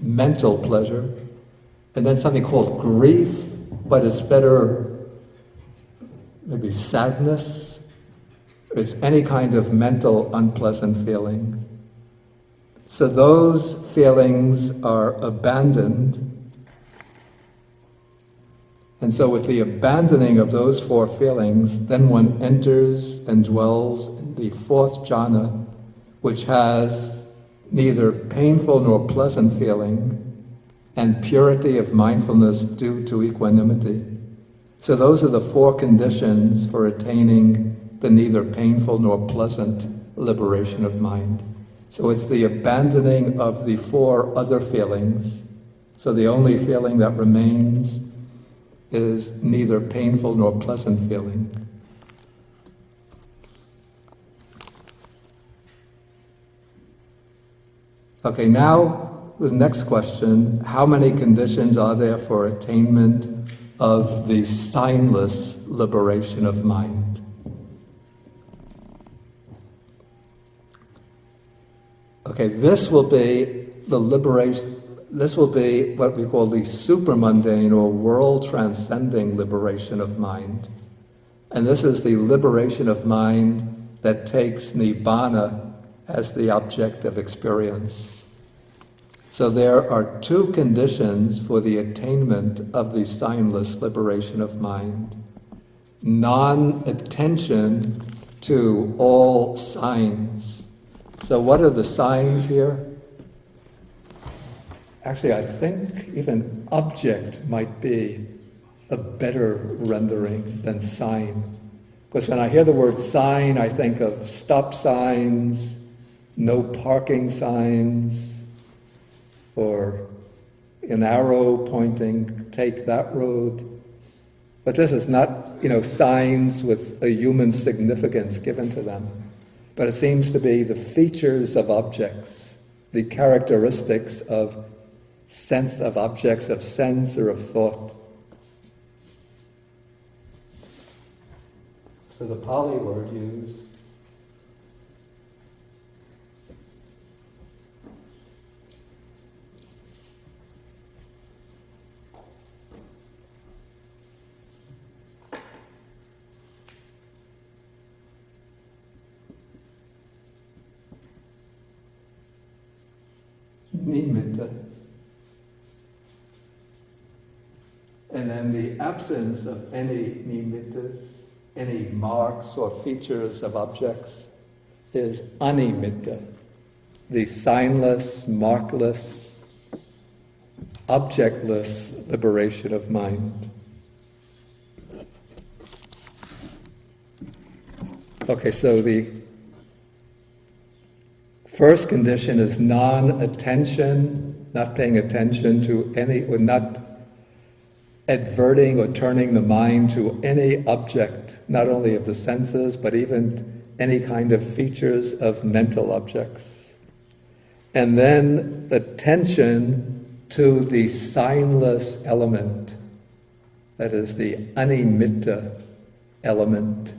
mental pleasure. And then something called grief, but it's better, maybe sadness. It's any kind of mental unpleasant feeling. So those feelings are abandoned. And so with the abandoning of those four feelings, then one enters and dwells in the fourth jhana, which has neither painful nor pleasant feeling, and purity of mindfulness due to equanimity. So those are the four conditions for attaining the neither painful nor pleasant liberation of mind. So it's the abandoning of the four other feelings. So the only feeling that remains is neither painful nor pleasant feeling. Okay, now the next question, how many conditions are there for attainment of the signless liberation of mind? Okay, this will be the liberation, this will be what we call the supramundane or world-transcending liberation of mind. And this is the liberation of mind that takes Nibbana as the object of experience. So there are two conditions for the attainment of the signless liberation of mind. Non-attention to all signs. So what are the signs here? Actually, I think even object might be a better rendering than sign. Because when I hear the word sign, I think of stop signs, no parking signs, or an arrow pointing, take that road. But this is not, signs with a human significance given to them. But it seems to be the features of objects, the characteristics of sense of objects of sense or of thought. So the Pali word used nimitta. And then the absence of any nimittas, any marks or features of objects, is animitta, the signless, markless, objectless liberation of mind. Okay, so the first condition is non-attention, not paying attention to any, or not adverting or turning the mind to any object, not only of the senses, but even any kind of features of mental objects. And then attention to the signless element, that is the animitta element.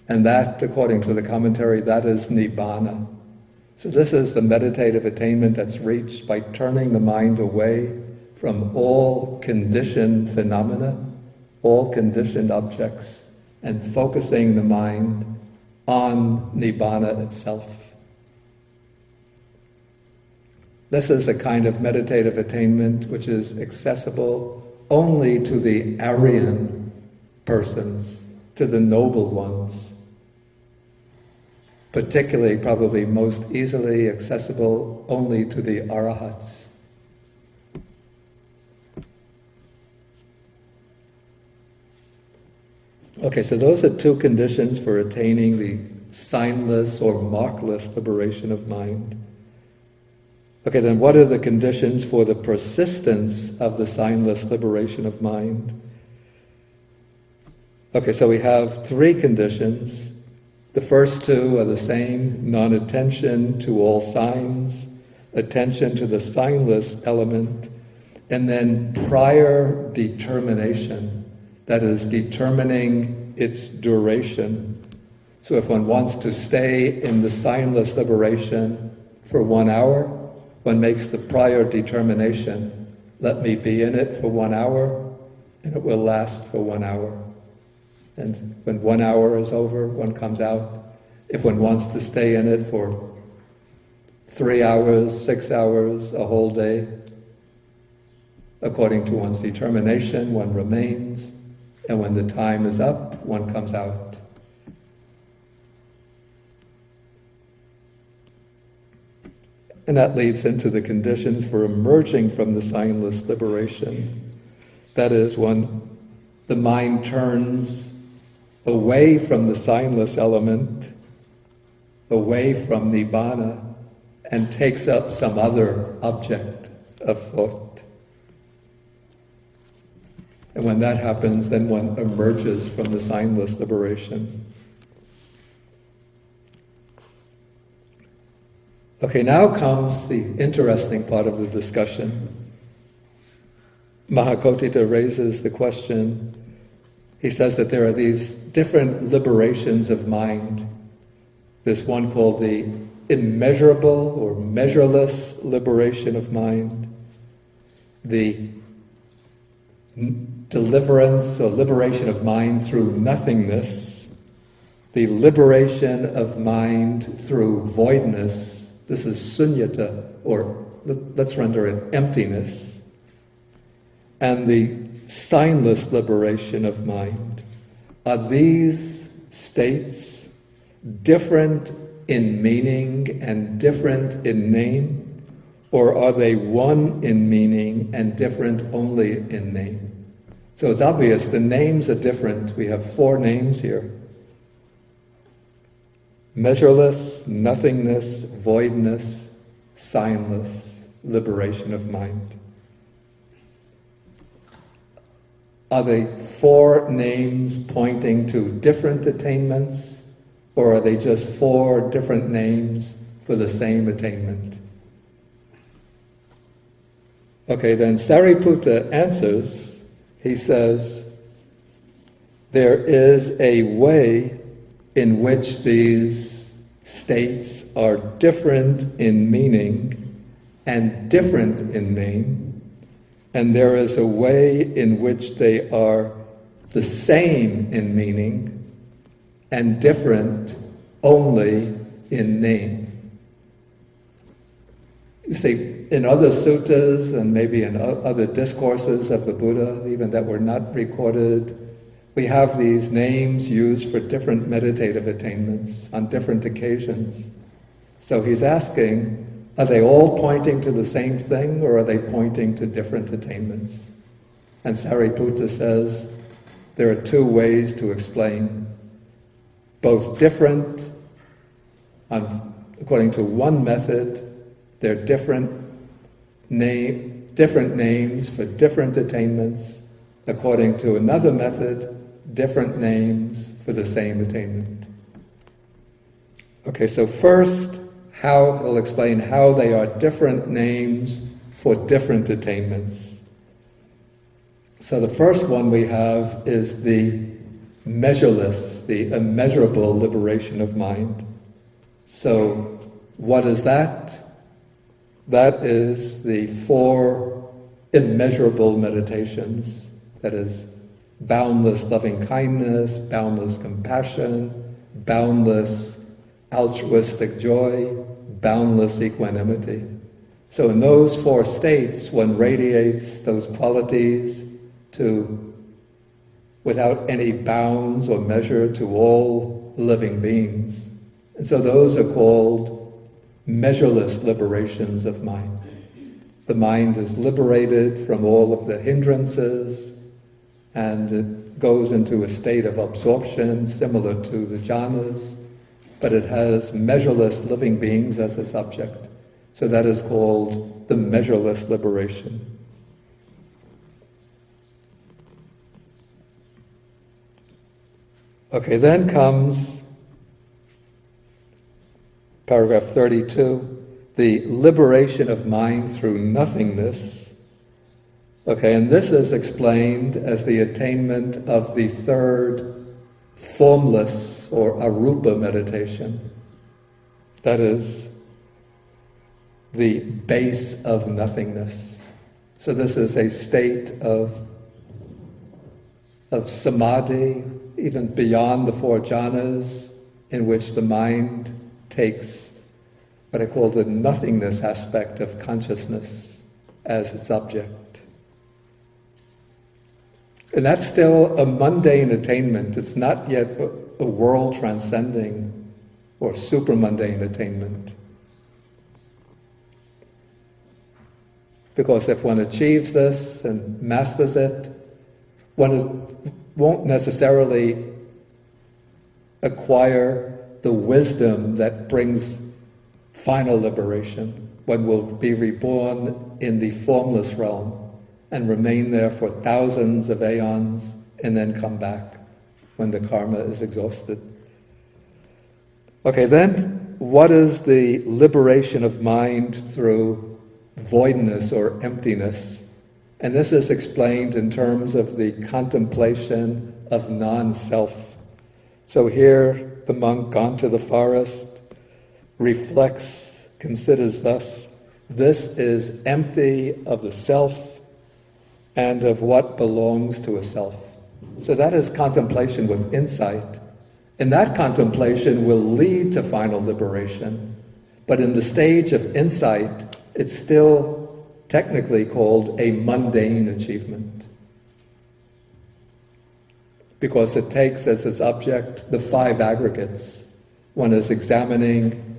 And that, according to the commentary, that is Nibbana. So this is the meditative attainment that's reached by turning the mind away from all conditioned phenomena, all conditioned objects, and focusing the mind on Nibbana itself. This is a kind of meditative attainment which is accessible only to the Aryan persons, to the noble ones. Particularly, probably most easily accessible only to the Arahats. Okay, so those are two conditions for attaining the signless or markless liberation of mind. Okay, then what are the conditions for the persistence of the signless liberation of mind? Okay, so we have three conditions. The first two are the same: non-attention to all signs, attention to the signless element, and then prior determination, that is, determining its duration. So if one wants to stay in the signless liberation for 1 hour, one makes the prior determination: let me be in it for 1 hour, and it will last for 1 hour. And when 1 hour is over, one comes out. If one wants to stay in it for 3 hours, 6 hours, a whole day, according to one's determination, one remains, and when the time is up, one comes out. And that leads into the conditions for emerging from the signless liberation. That is, when the mind turns away from the signless element, away from nibbana, and takes up some other object of thought. And when that happens, then one emerges from the signless liberation. Okay, now comes the interesting part of the discussion. Mahakotita raises the question. He says that there are these different liberations of mind. There's one called the immeasurable or measureless liberation of mind, the deliverance or liberation of mind through nothingness, the liberation of mind through voidness. This is sunyata, or let's render it emptiness, and the signless liberation of mind. Are these states different in meaning and different in name, or are they one in meaning and different only in name? So it's obvious the names are different. We have 4 names here: measureless, nothingness, voidness, signless, liberation of mind. Are they 4 names pointing to different attainments, or are they just 4 different names for the same attainment? Okay, then Sariputta answers. He says, there is a way in which these states are different in meaning and different in name, and there is a way in which they are the same in meaning and different only in name. You see, in other suttas and maybe in other discourses of the Buddha, even that were not recorded, we have these names used for different meditative attainments on different occasions. So he's asking, are they all pointing to the same thing, or are they pointing to different attainments? And Sariputta says there are 2 ways to explain. Both different, according to one method, they're different names for different attainments. According to another method, different names for the same attainment. Okay, so first, he'll explain how they are different names for different attainments. So the first one we have is the measureless, the immeasurable liberation of mind. So what is that? That is the 4 immeasurable meditations. That is boundless loving kindness, boundless compassion, boundless altruistic joy, boundless equanimity. So in those 4 states, one radiates those qualities without any bounds or measure to all living beings. And so those are called measureless liberations of mind. The mind is liberated from all of the hindrances, and it goes into a state of absorption similar to the jhanas, but it has measureless living beings as its object. So that is called the measureless liberation. Okay, then comes paragraph 32, the liberation of mind through nothingness. Okay, and this is explained as the attainment of the third formless or arupa meditation. That is the base of nothingness. So this is a state of samadhi, even beyond the four jhanas, in which the mind takes what I call the nothingness aspect of consciousness as its object. And that's still a mundane attainment. It's not yet a world-transcending or super-mundane attainment. Because if one achieves this and masters it, won't necessarily acquire the wisdom that brings final liberation. One will be reborn in the formless realm and remain there for thousands of aeons and then come back when the karma is exhausted. Okay, then what is the liberation of mind through voidness or emptiness? And this is explained in terms of the contemplation of non-self. So here the monk gone to the forest reflects, considers thus, this is empty of the self and of what belongs to a self. So that is contemplation with insight. And that contemplation will lead to final liberation. But in the stage of insight, it's still technically called a mundane achievement. Because it takes as its object the five aggregates. One is examining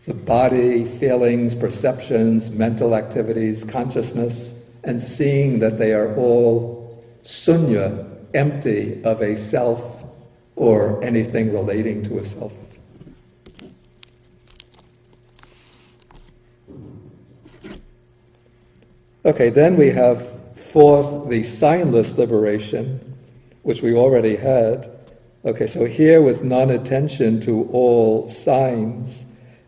the body, feelings, perceptions, mental activities, consciousness, and seeing that they are all sunya, empty of a self or anything relating to a self. Okay, then we have fourth, the signless liberation, which we already had. Okay, so here with non-attention to all signs,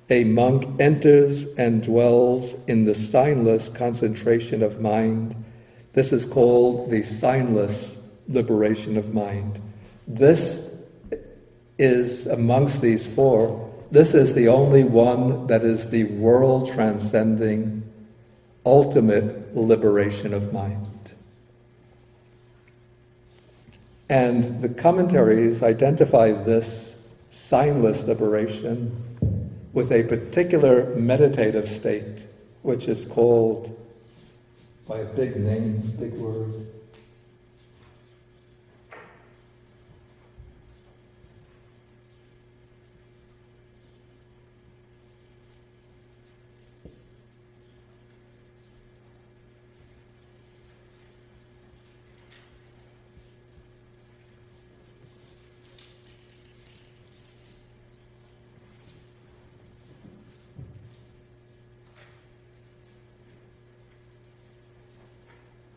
a monk enters and dwells in the signless concentration of mind. This is called the signless liberation of mind. This is, amongst these four, this is the only one that is the world-transcending, ultimate liberation of mind. And the commentaries identify this signless liberation with a particular meditative state, which is called, by a big name, big word,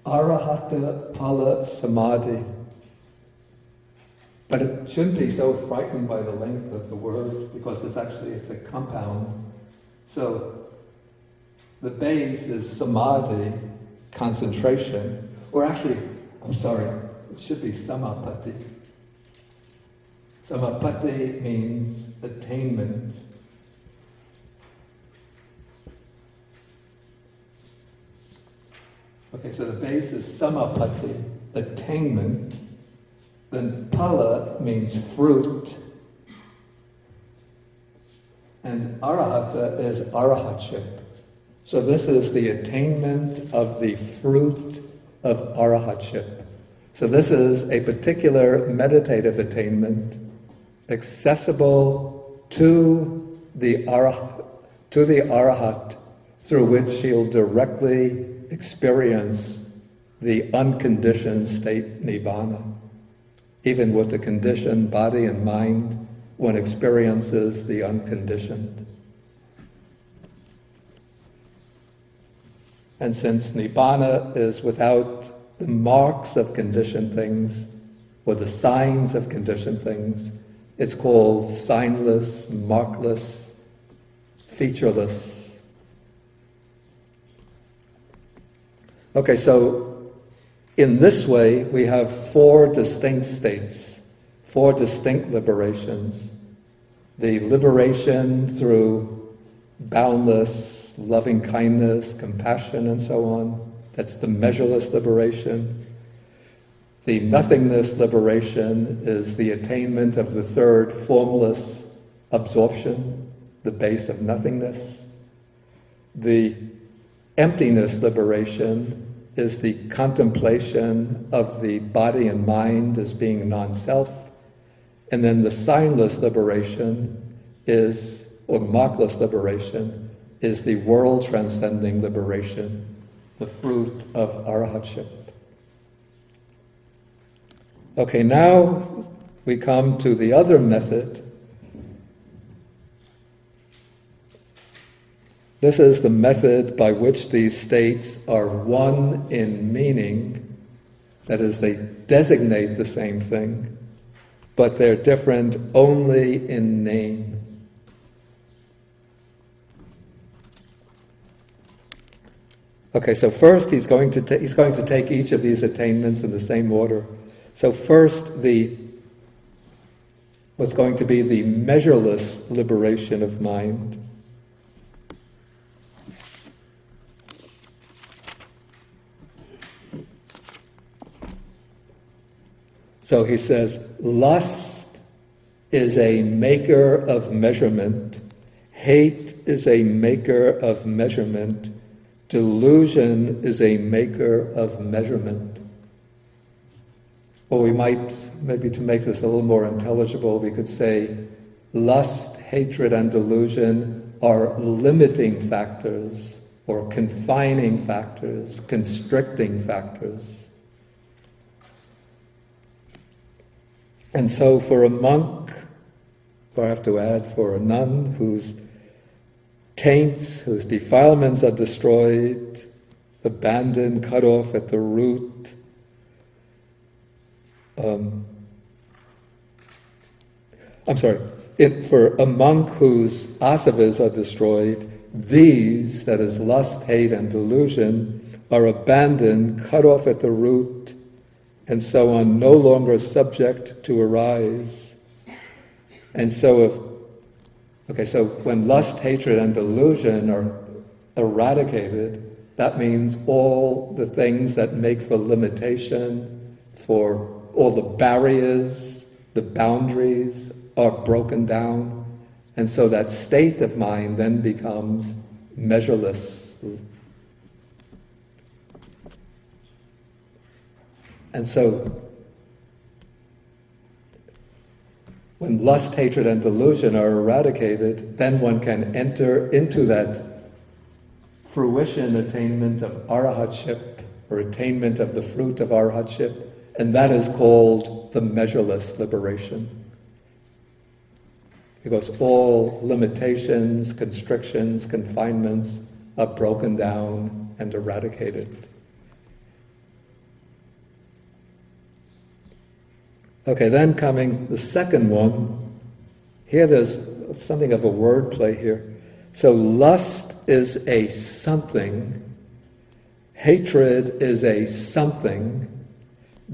Arahata Pala Samadhi. But it shouldn't be so frightened by the length of the word, because it's a compound. So the base is samadhi, concentration, or actually, I'm sorry, it should be samapatti. Samapatti means attainment. Okay, so the base is samapatti, attainment. Then pala means fruit. And arahata is arahatship. So this is the attainment of the fruit of arahatship. So this is a particular meditative attainment accessible to the arahat, through which he'll directly experience the unconditioned state nibbana. Even with the conditioned body and mind, one experiences the unconditioned. And since Nibbana is without the marks of conditioned things, or the signs of conditioned things, it's called signless, markless, featureless. Okay, so in this way we have four distinct states, four distinct liberations. The liberation through boundless loving kindness, compassion, and so on. That's the measureless liberation. The nothingness liberation is the attainment of the third formless absorption, the base of nothingness. The emptiness liberation is the contemplation of the body and mind as being non-self. And then the signless liberation is, or markless liberation, is the world-transcending liberation, the fruit of arahatship. Okay, now we come to the other method. This is the method by which these states are one in meaning, that is, they designate the same thing, but they're different only in name. Okay, so first he's going to take each of these attainments in the same order. So first, what's going to be the measureless liberation of mind. So he says, lust is a maker of measurement, hate is a maker of measurement, delusion is a maker of measurement. Or we might, maybe to make this a little more intelligible, we could say lust, hatred, and delusion are limiting factors, or confining factors, constricting factors. And so for a monk, or I have to add for a nun whose taints, whose defilements are destroyed, abandoned, cut off at the root, for a monk whose asavas are destroyed, these, that is lust, hate, and delusion, are abandoned, cut off at the root, and so on, no longer subject to arise. And so so when lust, hatred, and delusion are eradicated, that means all the things that make for limitation, for all the barriers, the boundaries are broken down, and so that state of mind then becomes measureless. And so, when lust, hatred, and delusion are eradicated, then one can enter into that fruition, attainment of arahatship, or attainment of the fruit of arahatship, and that is called the measureless liberation. Because all limitations, constrictions, confinements are broken down and eradicated. Okay, then coming the second one, here there's something of a word play here. So lust is a something, hatred is a something,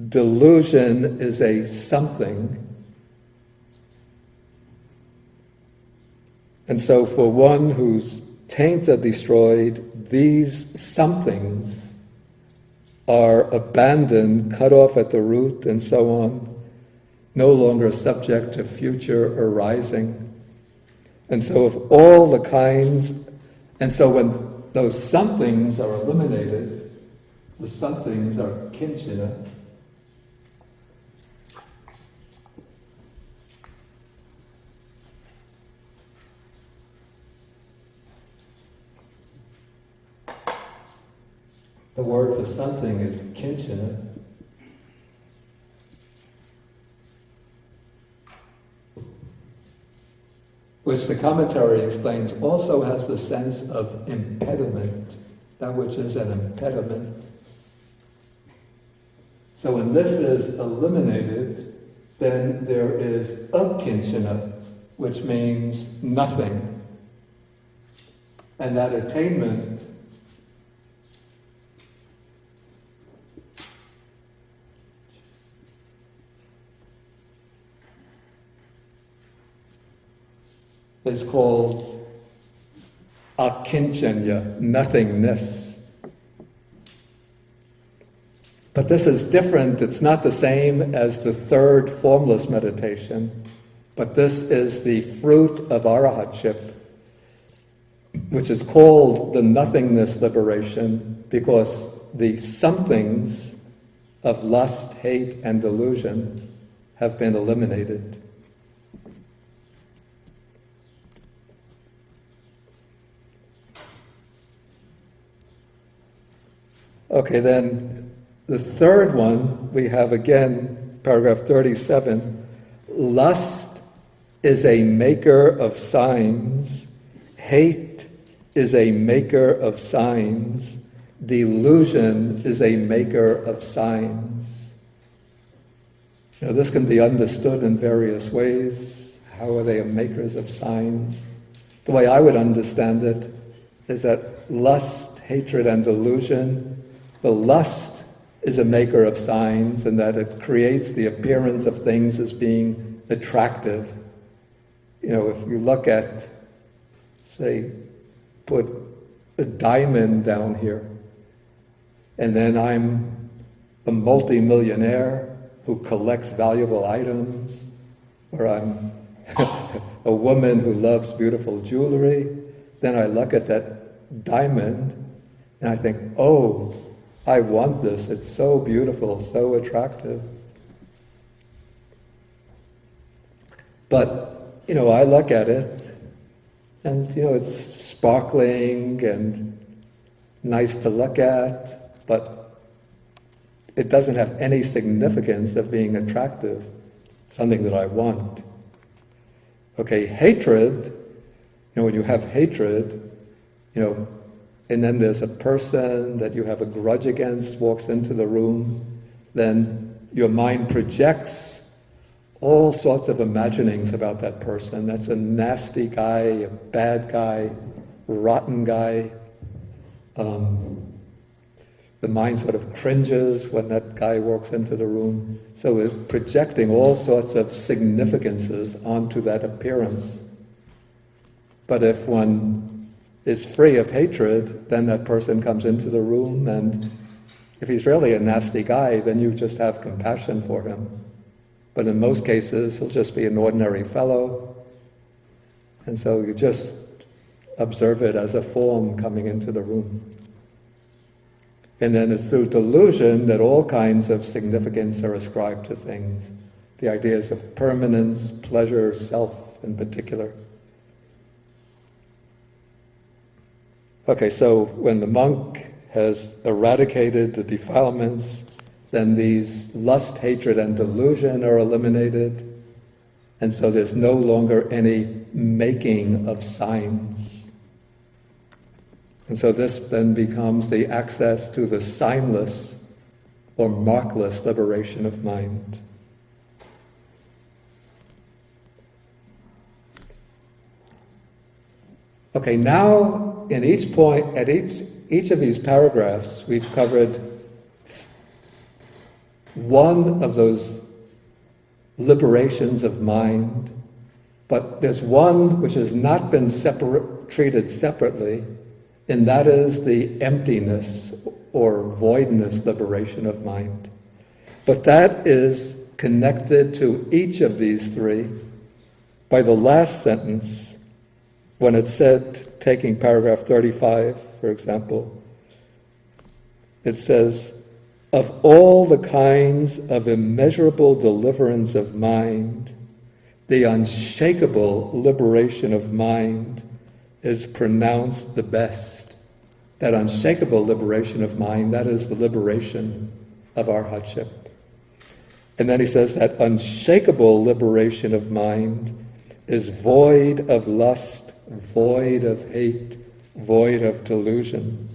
delusion is a something. And so for one whose taints are destroyed, these somethings are abandoned, cut off at the root, and so on, no longer subject to future arising. And so if all the kinds, and so when those somethings are eliminated, the somethings are kinchana. The word for something is kinchana. Which the commentary explains also has the sense of impediment. that which is an impediment. So when this is eliminated, then there is akinchana, which means nothing. And that attainment is called akinchanya, nothingness. But this is different. It's not the same as the third formless meditation, but this is the fruit of arahatship, which is called the nothingness liberation, because the somethings of lust, hate, and delusion have been eliminated. Okay, then the third one, we have again, paragraph 37, lust is a maker of signs, hate is a maker of signs, delusion is a maker of signs. This can be understood in various ways. How are they makers of signs? The way I would understand it is that lust, hatred, and delusion, the lust is a maker of signs, and that it creates the appearance of things as being attractive. If you look at, say, put a diamond down here, and then I'm a multi-millionaire who collects valuable items, or I'm a woman who loves beautiful jewelry, then I look at that diamond and I think, oh, I want this, it's so beautiful, so attractive. But, I look at it, and, it's sparkling and nice to look at, but it doesn't have any significance of being attractive, something that I want. Okay, hatred, when you have hatred, and then there's a person that you have a grudge against walks into the room, then your mind projects all sorts of imaginings about that person. That's a nasty guy, a bad guy, rotten guy. The mind sort of cringes when that guy walks into the room. So we're projecting all sorts of significances onto that appearance. But if one is free of hatred, then that person comes into the room, and if he's really a nasty guy, then you just have compassion for him. But in most cases, he'll just be an ordinary fellow, and so you just observe it as a form coming into the room. And then it's through delusion that all kinds of significance are ascribed to things. The ideas of permanence, pleasure, self in particular. Okay, so when the monk has eradicated the defilements, then these lust, hatred, and delusion are eliminated, and so there's no longer any making of signs. And so this then becomes the access to the signless or markless liberation of mind. Okay, now in each point, at each of these paragraphs, we've covered one of those liberations of mind, but there's one which has not been treated separately, and that is the emptiness or voidness liberation of mind. But that is connected to each of these three by the last sentence, when it said, taking paragraph 35, for example, it says, of all the kinds of immeasurable deliverance of mind, the unshakable liberation of mind is pronounced the best. That unshakable liberation of mind, that is the liberation of arhatship. And then he says that unshakable liberation of mind is void of lust, void of hate, void of delusion.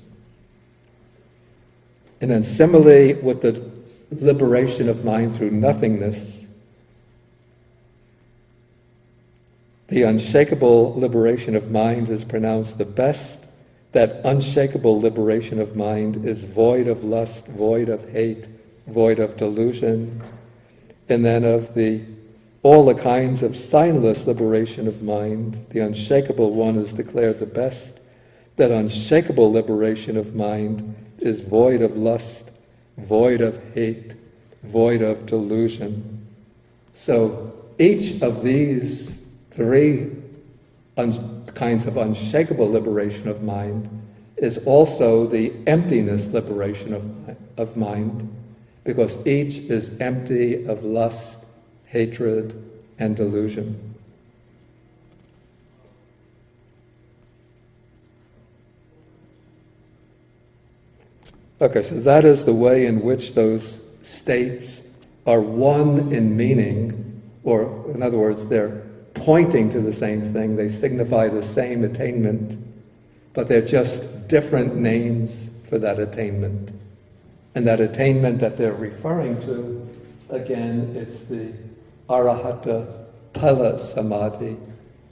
And then similarly with the liberation of mind through nothingness, the unshakable liberation of mind is pronounced the best. That unshakable liberation of mind is void of lust, void of hate, void of delusion. And then of all the kinds of signless liberation of mind, the unshakable one is declared the best. That unshakable liberation of mind is void of lust, void of hate, void of delusion. So each of these three kinds of unshakable liberation of mind is also the emptiness liberation of mind, because each is empty of lust, hatred, and delusion. Okay, so that is the way in which those states are one in meaning, or in other words, they're pointing to the same thing, they signify the same attainment, but they're just different names for that attainment. And that attainment that they're referring to, again, it's the Arahata Phala Samadhi,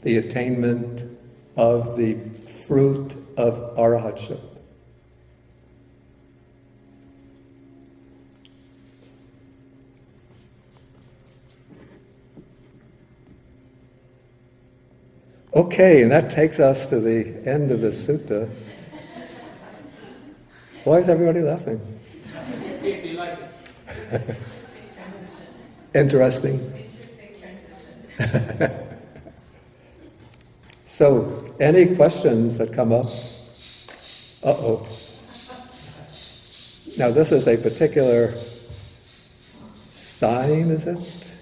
the attainment of the fruit of Arahatship. Okay, and that takes us to the end of the sutta. Why is everybody laughing? If you like it. Interesting. Interesting transition. So, any questions that come up? Uh-oh. Now, this is a particular sign, is it?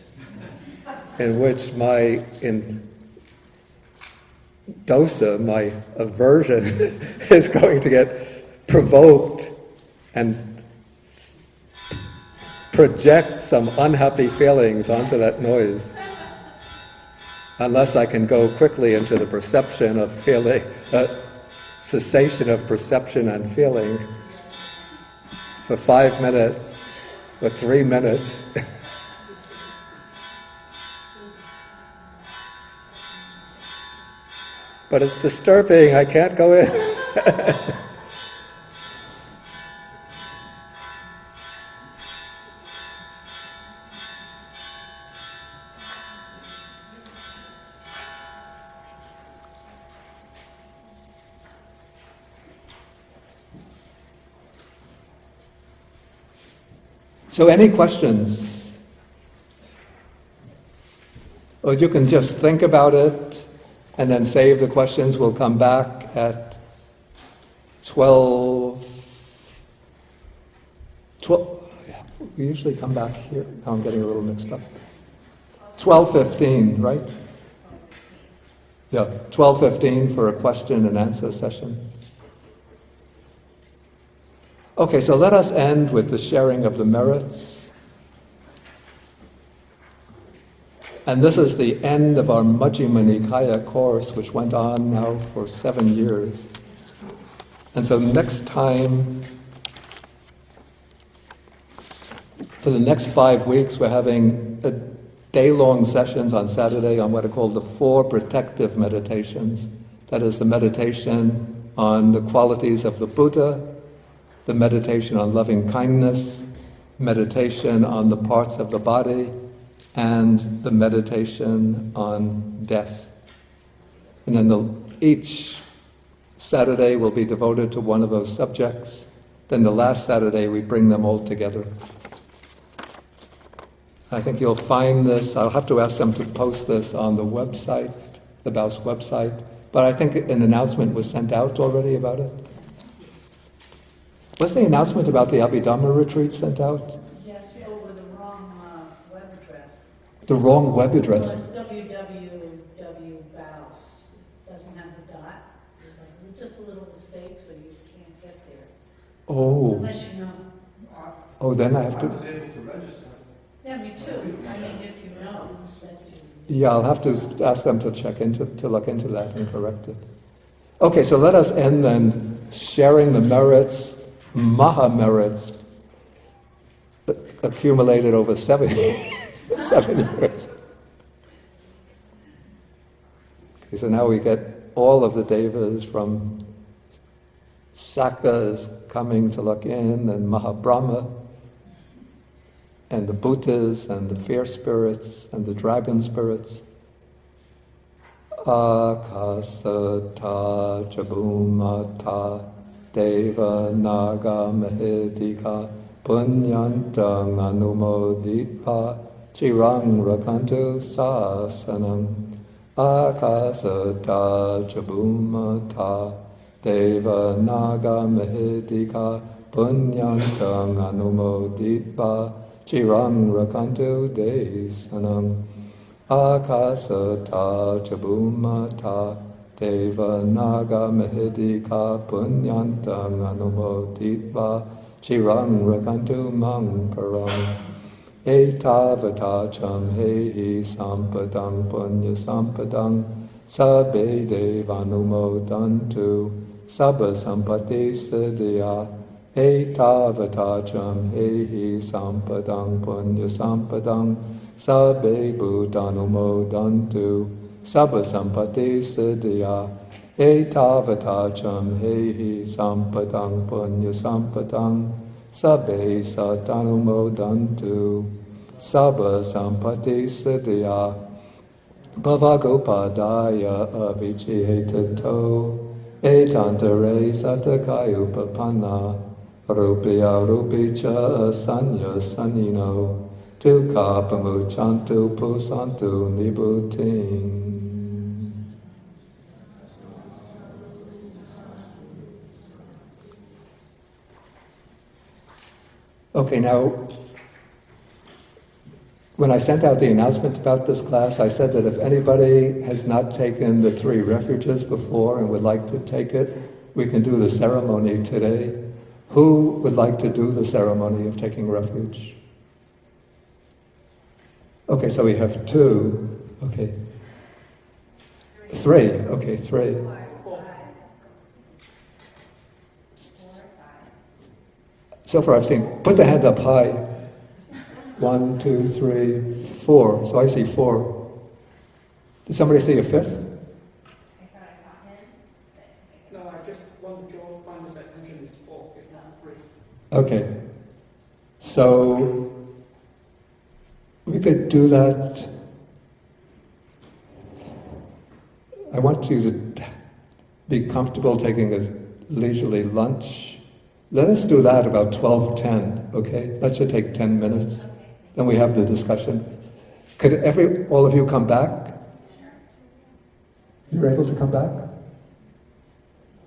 In which dosa, my aversion, is going to get provoked and project some unhappy feelings onto that noise. Unless I can go quickly into the perception of feeling, cessation of perception and feeling for 5 minutes or 3 minutes. But it's disturbing, I can't go in. So any questions? Or you can just think about it and then save the questions. We'll come back at 12, yeah, we usually come back here. Now I'm getting a little mixed up. 12:15, right? Yeah, 12:15 for a question and answer session. Okay, so let us end with the sharing of the merits. And this is the end of our Majjhima Nikāya course, which went on now for 7 years. And so next time, for the next 5 weeks, we're having day-long sessions on Saturday on what are called the 4 protective meditations. That is the meditation on the qualities of the Buddha, the meditation on loving kindness, meditation on the parts of the body, and the meditation on death. And then each Saturday will be devoted to one of those subjects. Then the last Saturday we bring them all together. I think you'll find this, I'll have to ask them to post this on the website, the Bao's website, but I think an announcement was sent out already about it. Was the announcement about the Abhidhamma retreat sent out? Yes, over the wrong web address. The wrong web address? Well, it's www.baos. Doesn't have the dot. It's like just a little mistake, so you can't get there. Oh. Unless you know. Oh, then I have to... I was able to register. Yeah, me too. I mean, if you know. Yeah, I'll have to ask them to look into that and correct it. Okay, so let us end then sharing the merits, Maha merits, accumulated over 7 years. Okay, so now we get all of the devas from Sakas coming to look in, and Mahabrahma, and the Bhutas, and the fierce spirits, and the dragon spirits. Akasata Chabhumata Deva Naga Mahedika Punyantang Anumoditpa Chirang Rakantu Sasanam. Akasata Chabhumata Deva Naga Mahedika Punyantang Anumoditpa Chirang Rakantu Desanam. Akasata Chabhumata Deva Naga Mahedika Punyantang Anumoditva Chirang Rakantu Mang Param. Etavata Cham Hehi Sampadang Punya Sampadang Sabbe Devanumodantu Sabba Sampati Siddhya. Etavata Cham Hehi Sampadang Punya Sampadang Sabbe Bhudanumodantu Sabba Sampati Siddhya. Etavata Cham Hehi Sampadang Punya Sampadang Sabbe Satanumodantu Sabba Sampati Siddhya. Bhavagopadaya Avichihetato Etantare Satakayupapanna Rupya Rupicha Sanya Sanino Tukha Pamuchantu Pusantu Nibuting. Okay, now, when I sent out the announcement about this class, I said that if anybody has not taken the 3 refuges before and would like to take it, we can do the ceremony today. Who would like to do the ceremony of taking refuge? Okay, so we have 2. Okay. 3. Okay, 3. So far I've seen, put the hand up high. 1, 2, 3, 4. So I see 4. Did somebody see a 5th? I thought I saw him. No, I just want to draw upon this attention is 4, it's not 3. Okay. So we could do that. I want you to be comfortable taking a leisurely lunch. Let us do that about 12:10, okay? That should take 10 minutes. Then we have the discussion. Could all of you come back? You're able to come back?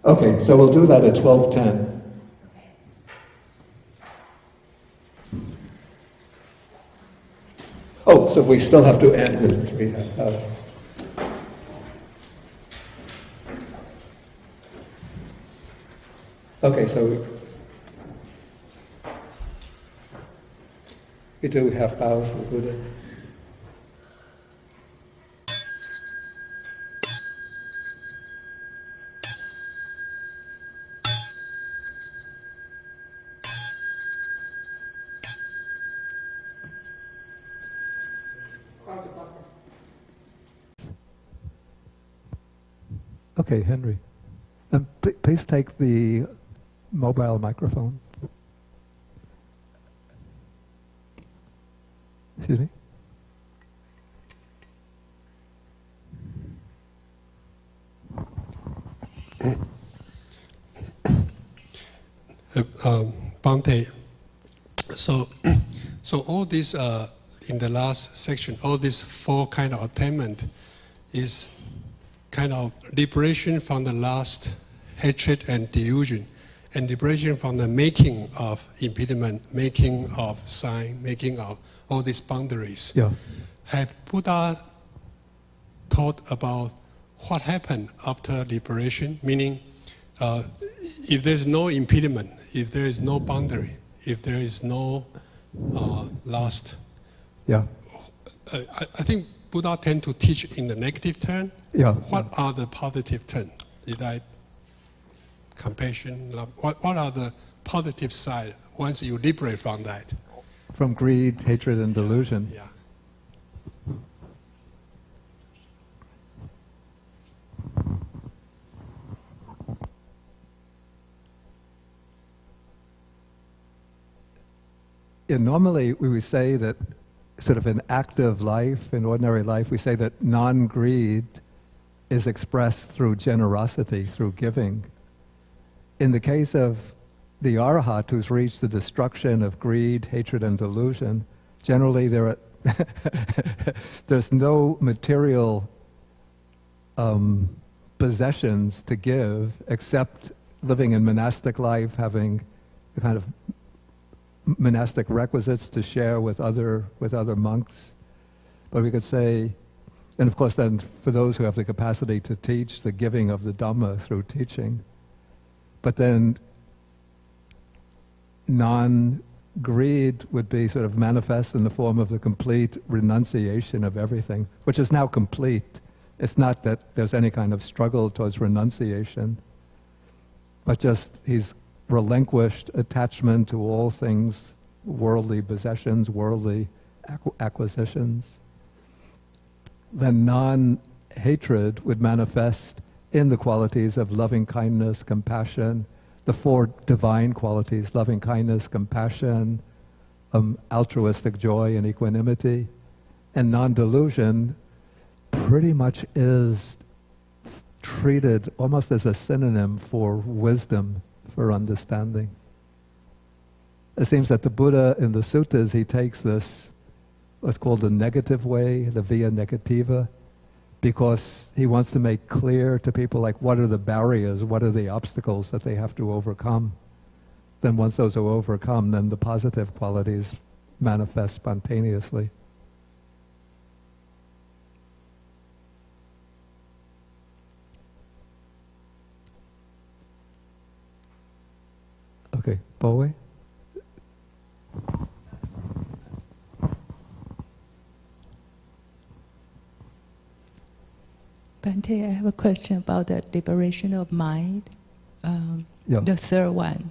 Okay, so we'll do that at 12:10. Oh, so we still have to end with 3.5 hours. Okay, so we do half hours for the Buddha. Okay, Henry. Please take the mobile microphone. Excuse me? Bhante, so all this, in the last section, all these 4 kind of attainment is kind of liberation from the last hatred and delusion, and liberation from the making of impediment, making of sign, making of all these boundaries. Yeah. Have Buddha taught about what happened after liberation? Meaning, if there's no impediment, if there is no boundary, if there is no last. Yeah. I think Buddha tend to teach in the negative turn. Yeah. What are the positive turn? Compassion, love. What are the positive side once you liberate from that? From greed, hatred, and delusion. Yeah. Yeah, normally we would say that sort of in active life, in ordinary life, we say that non-greed is expressed through generosity, through giving. In the case of the Arhat who's reached the destruction of greed, hatred, and delusion, generally there's no material possessions to give except living in monastic life, having the kind of monastic requisites to share with other monks. But we could say, and of course then for those who have the capacity to teach, the giving of the Dhamma through teaching. But then non-greed would be sort of manifest in the form of the complete renunciation of everything, which is now complete. It's not that there's any kind of struggle towards renunciation, but just he's relinquished attachment to all things, worldly possessions, worldly acquisitions. Then non-hatred would manifest in the qualities of loving kindness, compassion, the four divine qualities, loving kindness, compassion, altruistic joy, and equanimity. And non-delusion pretty much is treated almost as a synonym for wisdom, for understanding. It seems that the Buddha in the suttas, he takes this, what's called the negative way, the via negativa, because he wants to make clear to people like what are the barriers, what are the obstacles that they have to overcome. Then once those are overcome, then the positive qualities manifest spontaneously. Okay, Bowie? Bhante, I have a question about the liberation of mind, the third one.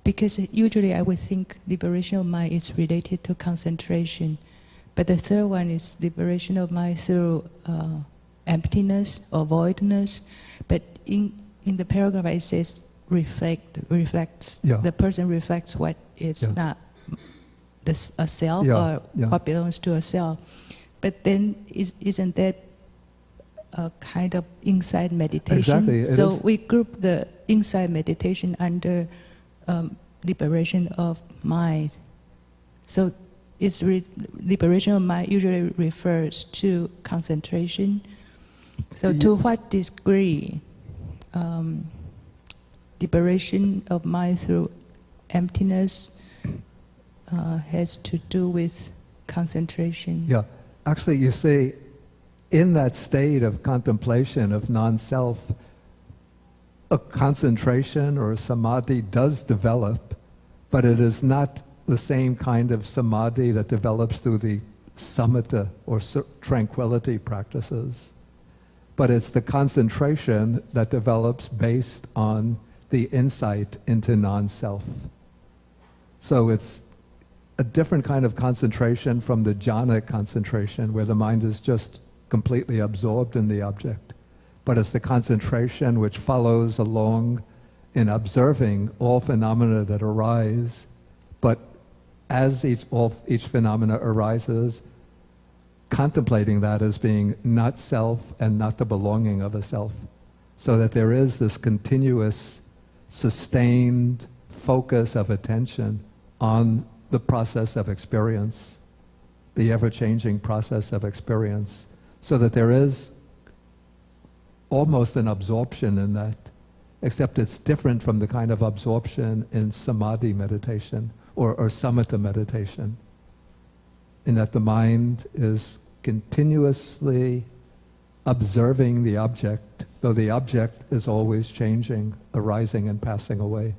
Because usually I would think liberation of mind is related to concentration, but the third one is liberation of mind through emptiness or voidness. But in the paragraph it says reflects. Yeah. The person reflects what is not a self or what belongs to a self. But then isn't that a kind of insight meditation? Exactly. So we group the insight meditation under liberation of mind. So liberation of mind usually refers to concentration. So to what degree liberation of mind through emptiness has to do with concentration? Yeah, actually you see, in that state of contemplation of non-self, a concentration or a samadhi does develop, but it is not the same kind of samadhi that develops through the samatha or tranquility practices. But it's the concentration that develops based on the insight into non-self. So it's a different kind of concentration from the jhana concentration, where the mind is just completely absorbed in the object. But it's the concentration which follows along in observing all phenomena that arise, but as each phenomena arises, contemplating that as being not self and not the belonging of a self. So that there is this continuous, sustained focus of attention on the process of experience, the ever-changing process of experience, so that there is almost an absorption in that, except it's different from the kind of absorption in samadhi meditation or samatha meditation, in that the mind is continuously observing the object, though the object is always changing, arising and passing away.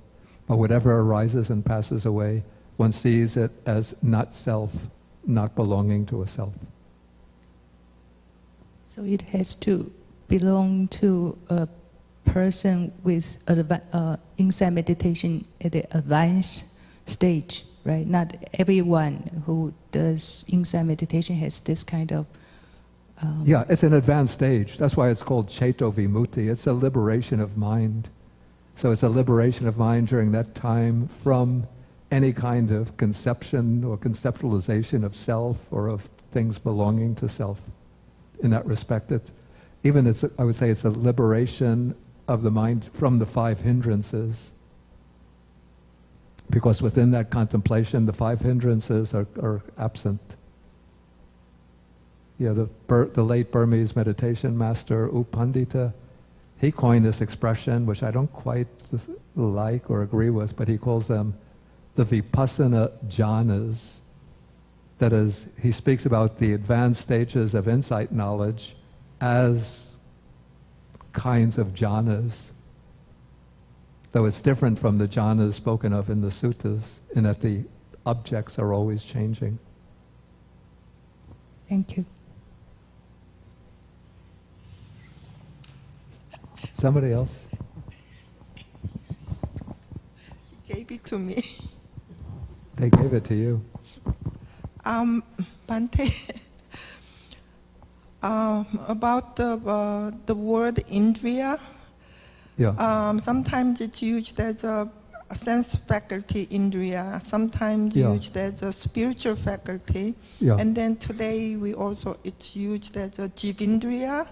But whatever arises and passes away, one sees it as not self, not belonging to a self. So it has to belong to a person with insight meditation at the advanced stage right? Not everyone who does insight meditation has this kind of... Yeah, it's an advanced stage. That's why it's called Ceto Vimutti. It's a liberation of mind. So it's a liberation of mind during that time from any kind of conception or conceptualization of self or of things belonging to self. In that respect, I would say it's a liberation of the mind from the 5 hindrances. Because within that contemplation, the 5 hindrances are absent. Yeah, the late Burmese meditation master U Pandita, he coined this expression, which I don't quite like or agree with, but he calls them the Vipassana jhanas. That is, he speaks about the advanced stages of insight knowledge as kinds of jhanas. Though it's different from the jhanas spoken of in the suttas, in that the objects are always changing. Thank you. Somebody else? She gave it to me. They gave it to you. Bhante, about the word indriya, Yeah. sometimes it's used as a sense faculty indriya, sometimes Yeah. used as a spiritual faculty, Yeah. and then today it's used as a jivindriya.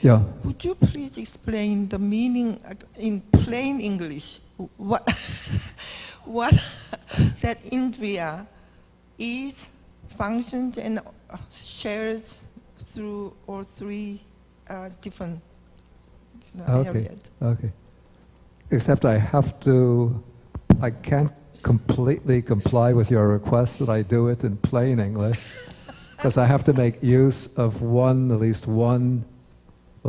Yeah. Would you please explain the meaning in plain English? What that indriya is, functions, and shares through all 3 different areas. Okay. Except I can't completely comply with your request that I do it in plain English, because I have to make use of at least one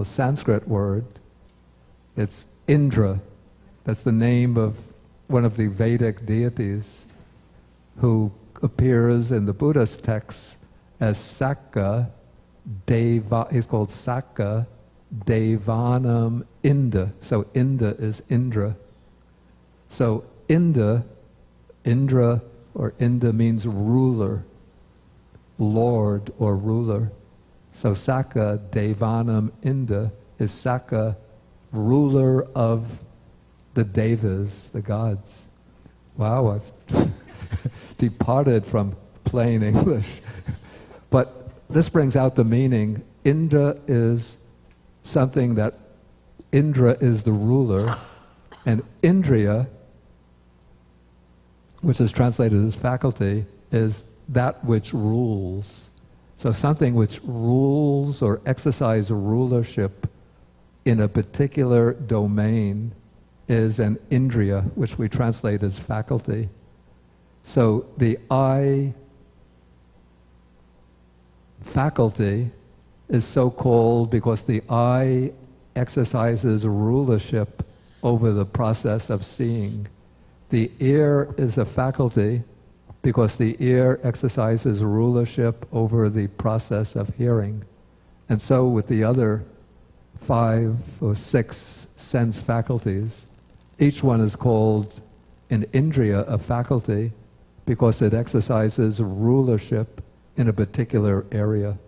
Sanskrit word. It's Indra. That's the name of one of the Vedic deities who appears in the Buddhist texts as Sakka Deva. He's called Sakka Devanam Inda. So Inda is Indra. So Indra or Inda means ruler, lord or ruler. So Sakka Devanam Inda is Sakka, ruler of the devas, the gods. Wow, I've departed from plain English. But this brings out the meaning. Indra is something that, Indra is the ruler, and Indriya, which is translated as faculty, is that which rules. So something which rules or exercises rulership in a particular domain is an indriya, which we translate as faculty. So the eye faculty is so called because the eye exercises rulership over the process of seeing. The ear is a faculty because the ear exercises rulership over the process of hearing. And so with the other 5 or 6 sense faculties, each one is called an indriya, a faculty, because it exercises rulership in a particular area.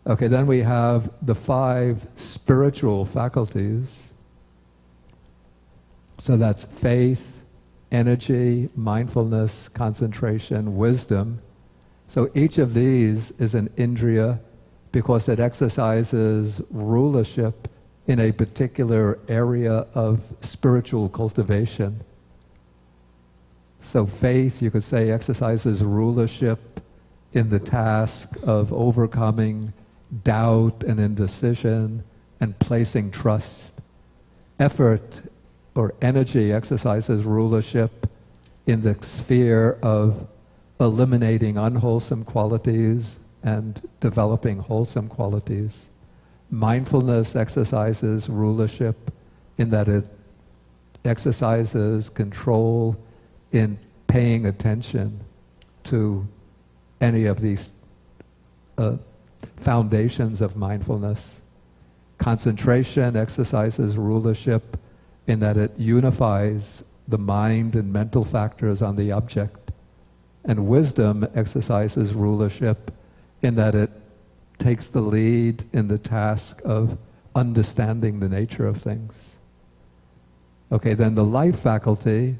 Okay, then we have the 5 spiritual faculties. So that's faith, energy, mindfulness, concentration, wisdom. So each of these is an indriya because it exercises rulership in a particular area of spiritual cultivation. So faith, you could say, exercises rulership in the task of overcoming doubt and indecision and placing trust. Effort or energy exercises rulership in the sphere of eliminating unwholesome qualities and developing wholesome qualities. Mindfulness exercises rulership in that it exercises control in paying attention to any of these foundations of mindfulness. Concentration exercises rulership in that it unifies the mind and mental factors on the object. And wisdom exercises rulership in that it takes the lead in the task of understanding the nature of things. Okay, then the life faculty,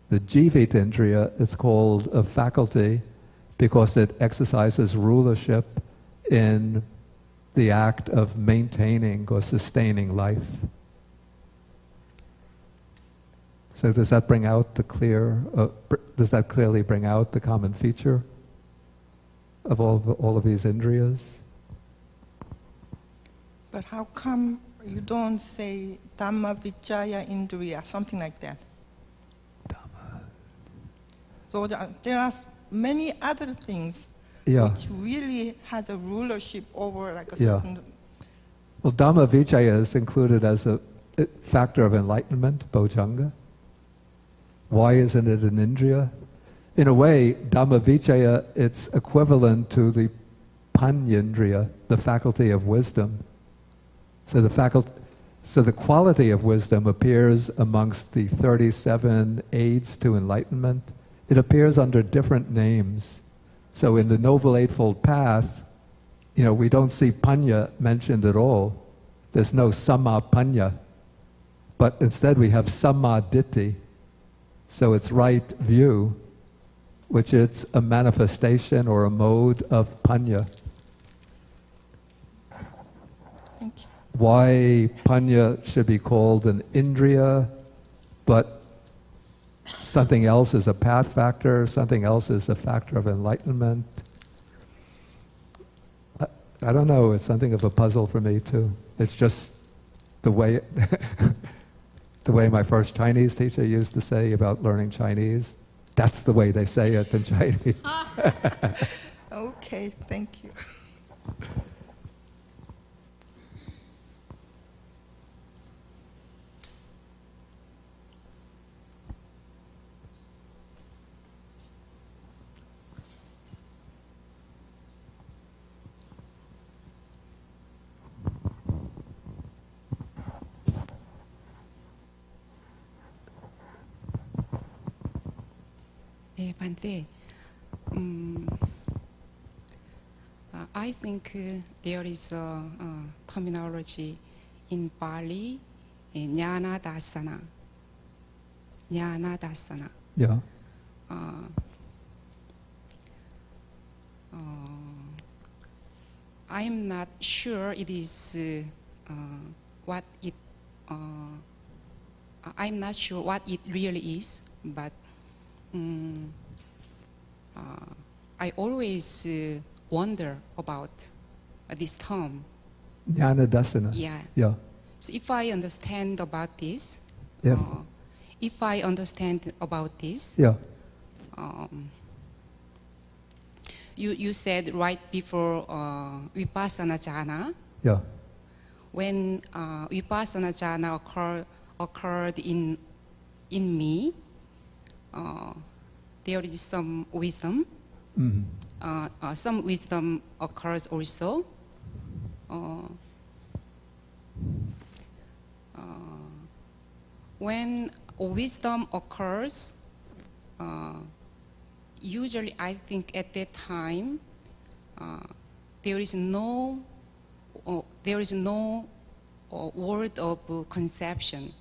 the jivitindriya, is called a faculty because it exercises rulership in the act of maintaining or sustaining life. So does that bring out the does that clearly bring out the common feature of all of these indriyas? But how come you don't say Dhamma Vicaya Indriya, something like that? Dhamma. So there are many other things which really has a rulership over like a certain... Well, Dhamma Vicaya is included as a factor of enlightenment, bojjhanga. Why isn't it an indriya? In a way, Dhamma Vicaya, it's equivalent to the panyindriya, the faculty of wisdom. So the quality of wisdom appears amongst the 37 aids to enlightenment. It appears under different names. So in the Noble Eightfold Path, we don't see panya mentioned at all. There's no samma panya. But instead we have samma ditthi. So it's right view, which is a manifestation or a mode of panya. Thank you. Why panya should be called an indriya, but something else is a path factor, something else is a factor of enlightenment. I don't know, it's something of a puzzle for me too. It's just the way the way my first Chinese teacher used to say about learning Chinese. That's the way they say it in Chinese. Okay, thank you. Bhante, I think there is a terminology in Pali, jnana dasana. Jnana dasana. Yeah. I am not sure it is what it. I'm not sure what it really is, but. I always wonder about this term. Jnana dasana. Yeah. So if I understand about this, you said right before vipassana jhana. Yeah. When vipassana jhana occurred in me. There is some wisdom. Mm-hmm. Some wisdom occurs also. When wisdom occurs, usually I think at that time there is no word of conception.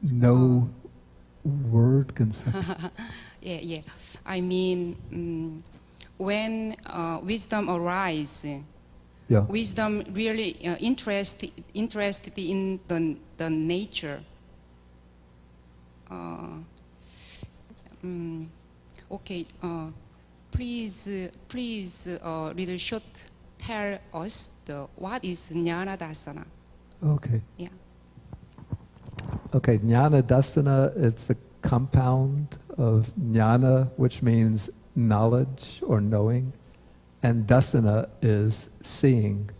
No word conception. Yeah. I mean, when wisdom arises, wisdom really interested in the nature. Okay. Please, little short, tell us what is jnana dasana. Okay. Yeah. Okay, jnana dasana, it's a compound of jnana, which means knowledge or knowing, and dasana is seeing.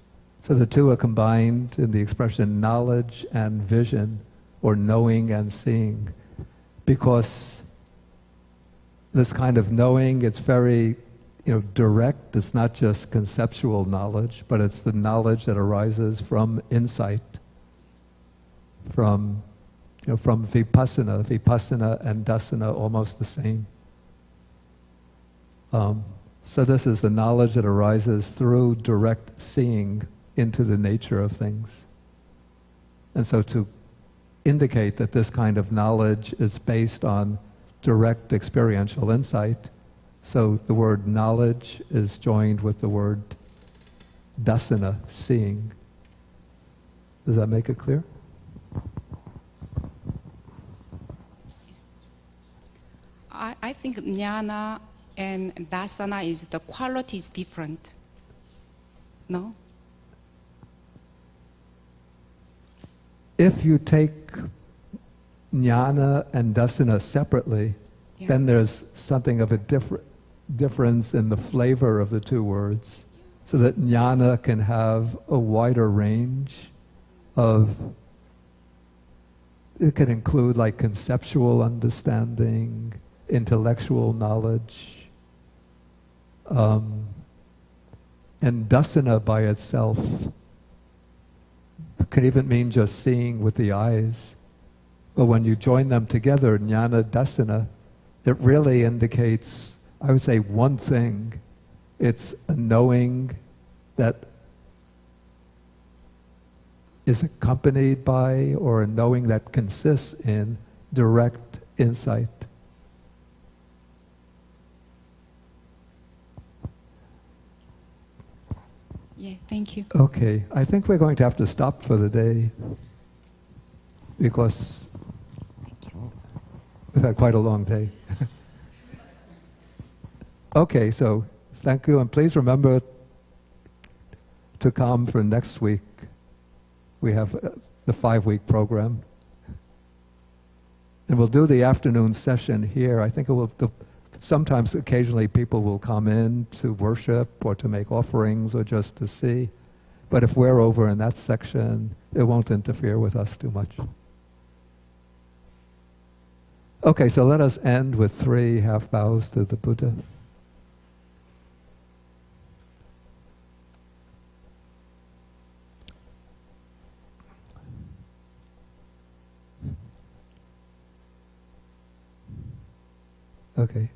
So the two are combined in the expression knowledge and vision, or knowing and seeing. Because this kind of knowing, it's very direct, it's not just conceptual knowledge, but it's the knowledge that arises from insight, from from vipassana. Vipassana and dasana almost the same. So this is the knowledge that arises through direct seeing into the nature of things. And so to indicate that this kind of knowledge is based on direct experiential insight, so the word knowledge is joined with the word dasana, seeing. Does that make it clear? I think jnana and dasana is the quality is different. No? If you take jnana and dasana separately, then there's something of a difference in the flavor of the two words, so that jnana can have a wider range of, it can include like conceptual understanding, intellectual knowledge, and dasana by itself could even mean just seeing with the eyes. But when you join them together, jnana, dasana, it really indicates, I would say, one thing. It's a knowing that is accompanied by, or a knowing that consists in, direct insight. Yeah, thank you. Okay, I think we're going to have to stop for the day, because we've had quite a long day. Okay, so thank you, and please remember to come for next week. We have the 5-week program. And we'll do the afternoon session here. I think it will, sometimes, occasionally, people will come in to worship or to make offerings or just to see. But if we're over in that section, it won't interfere with us too much. Okay, so let us end with 3 half bows to the Buddha. Okay.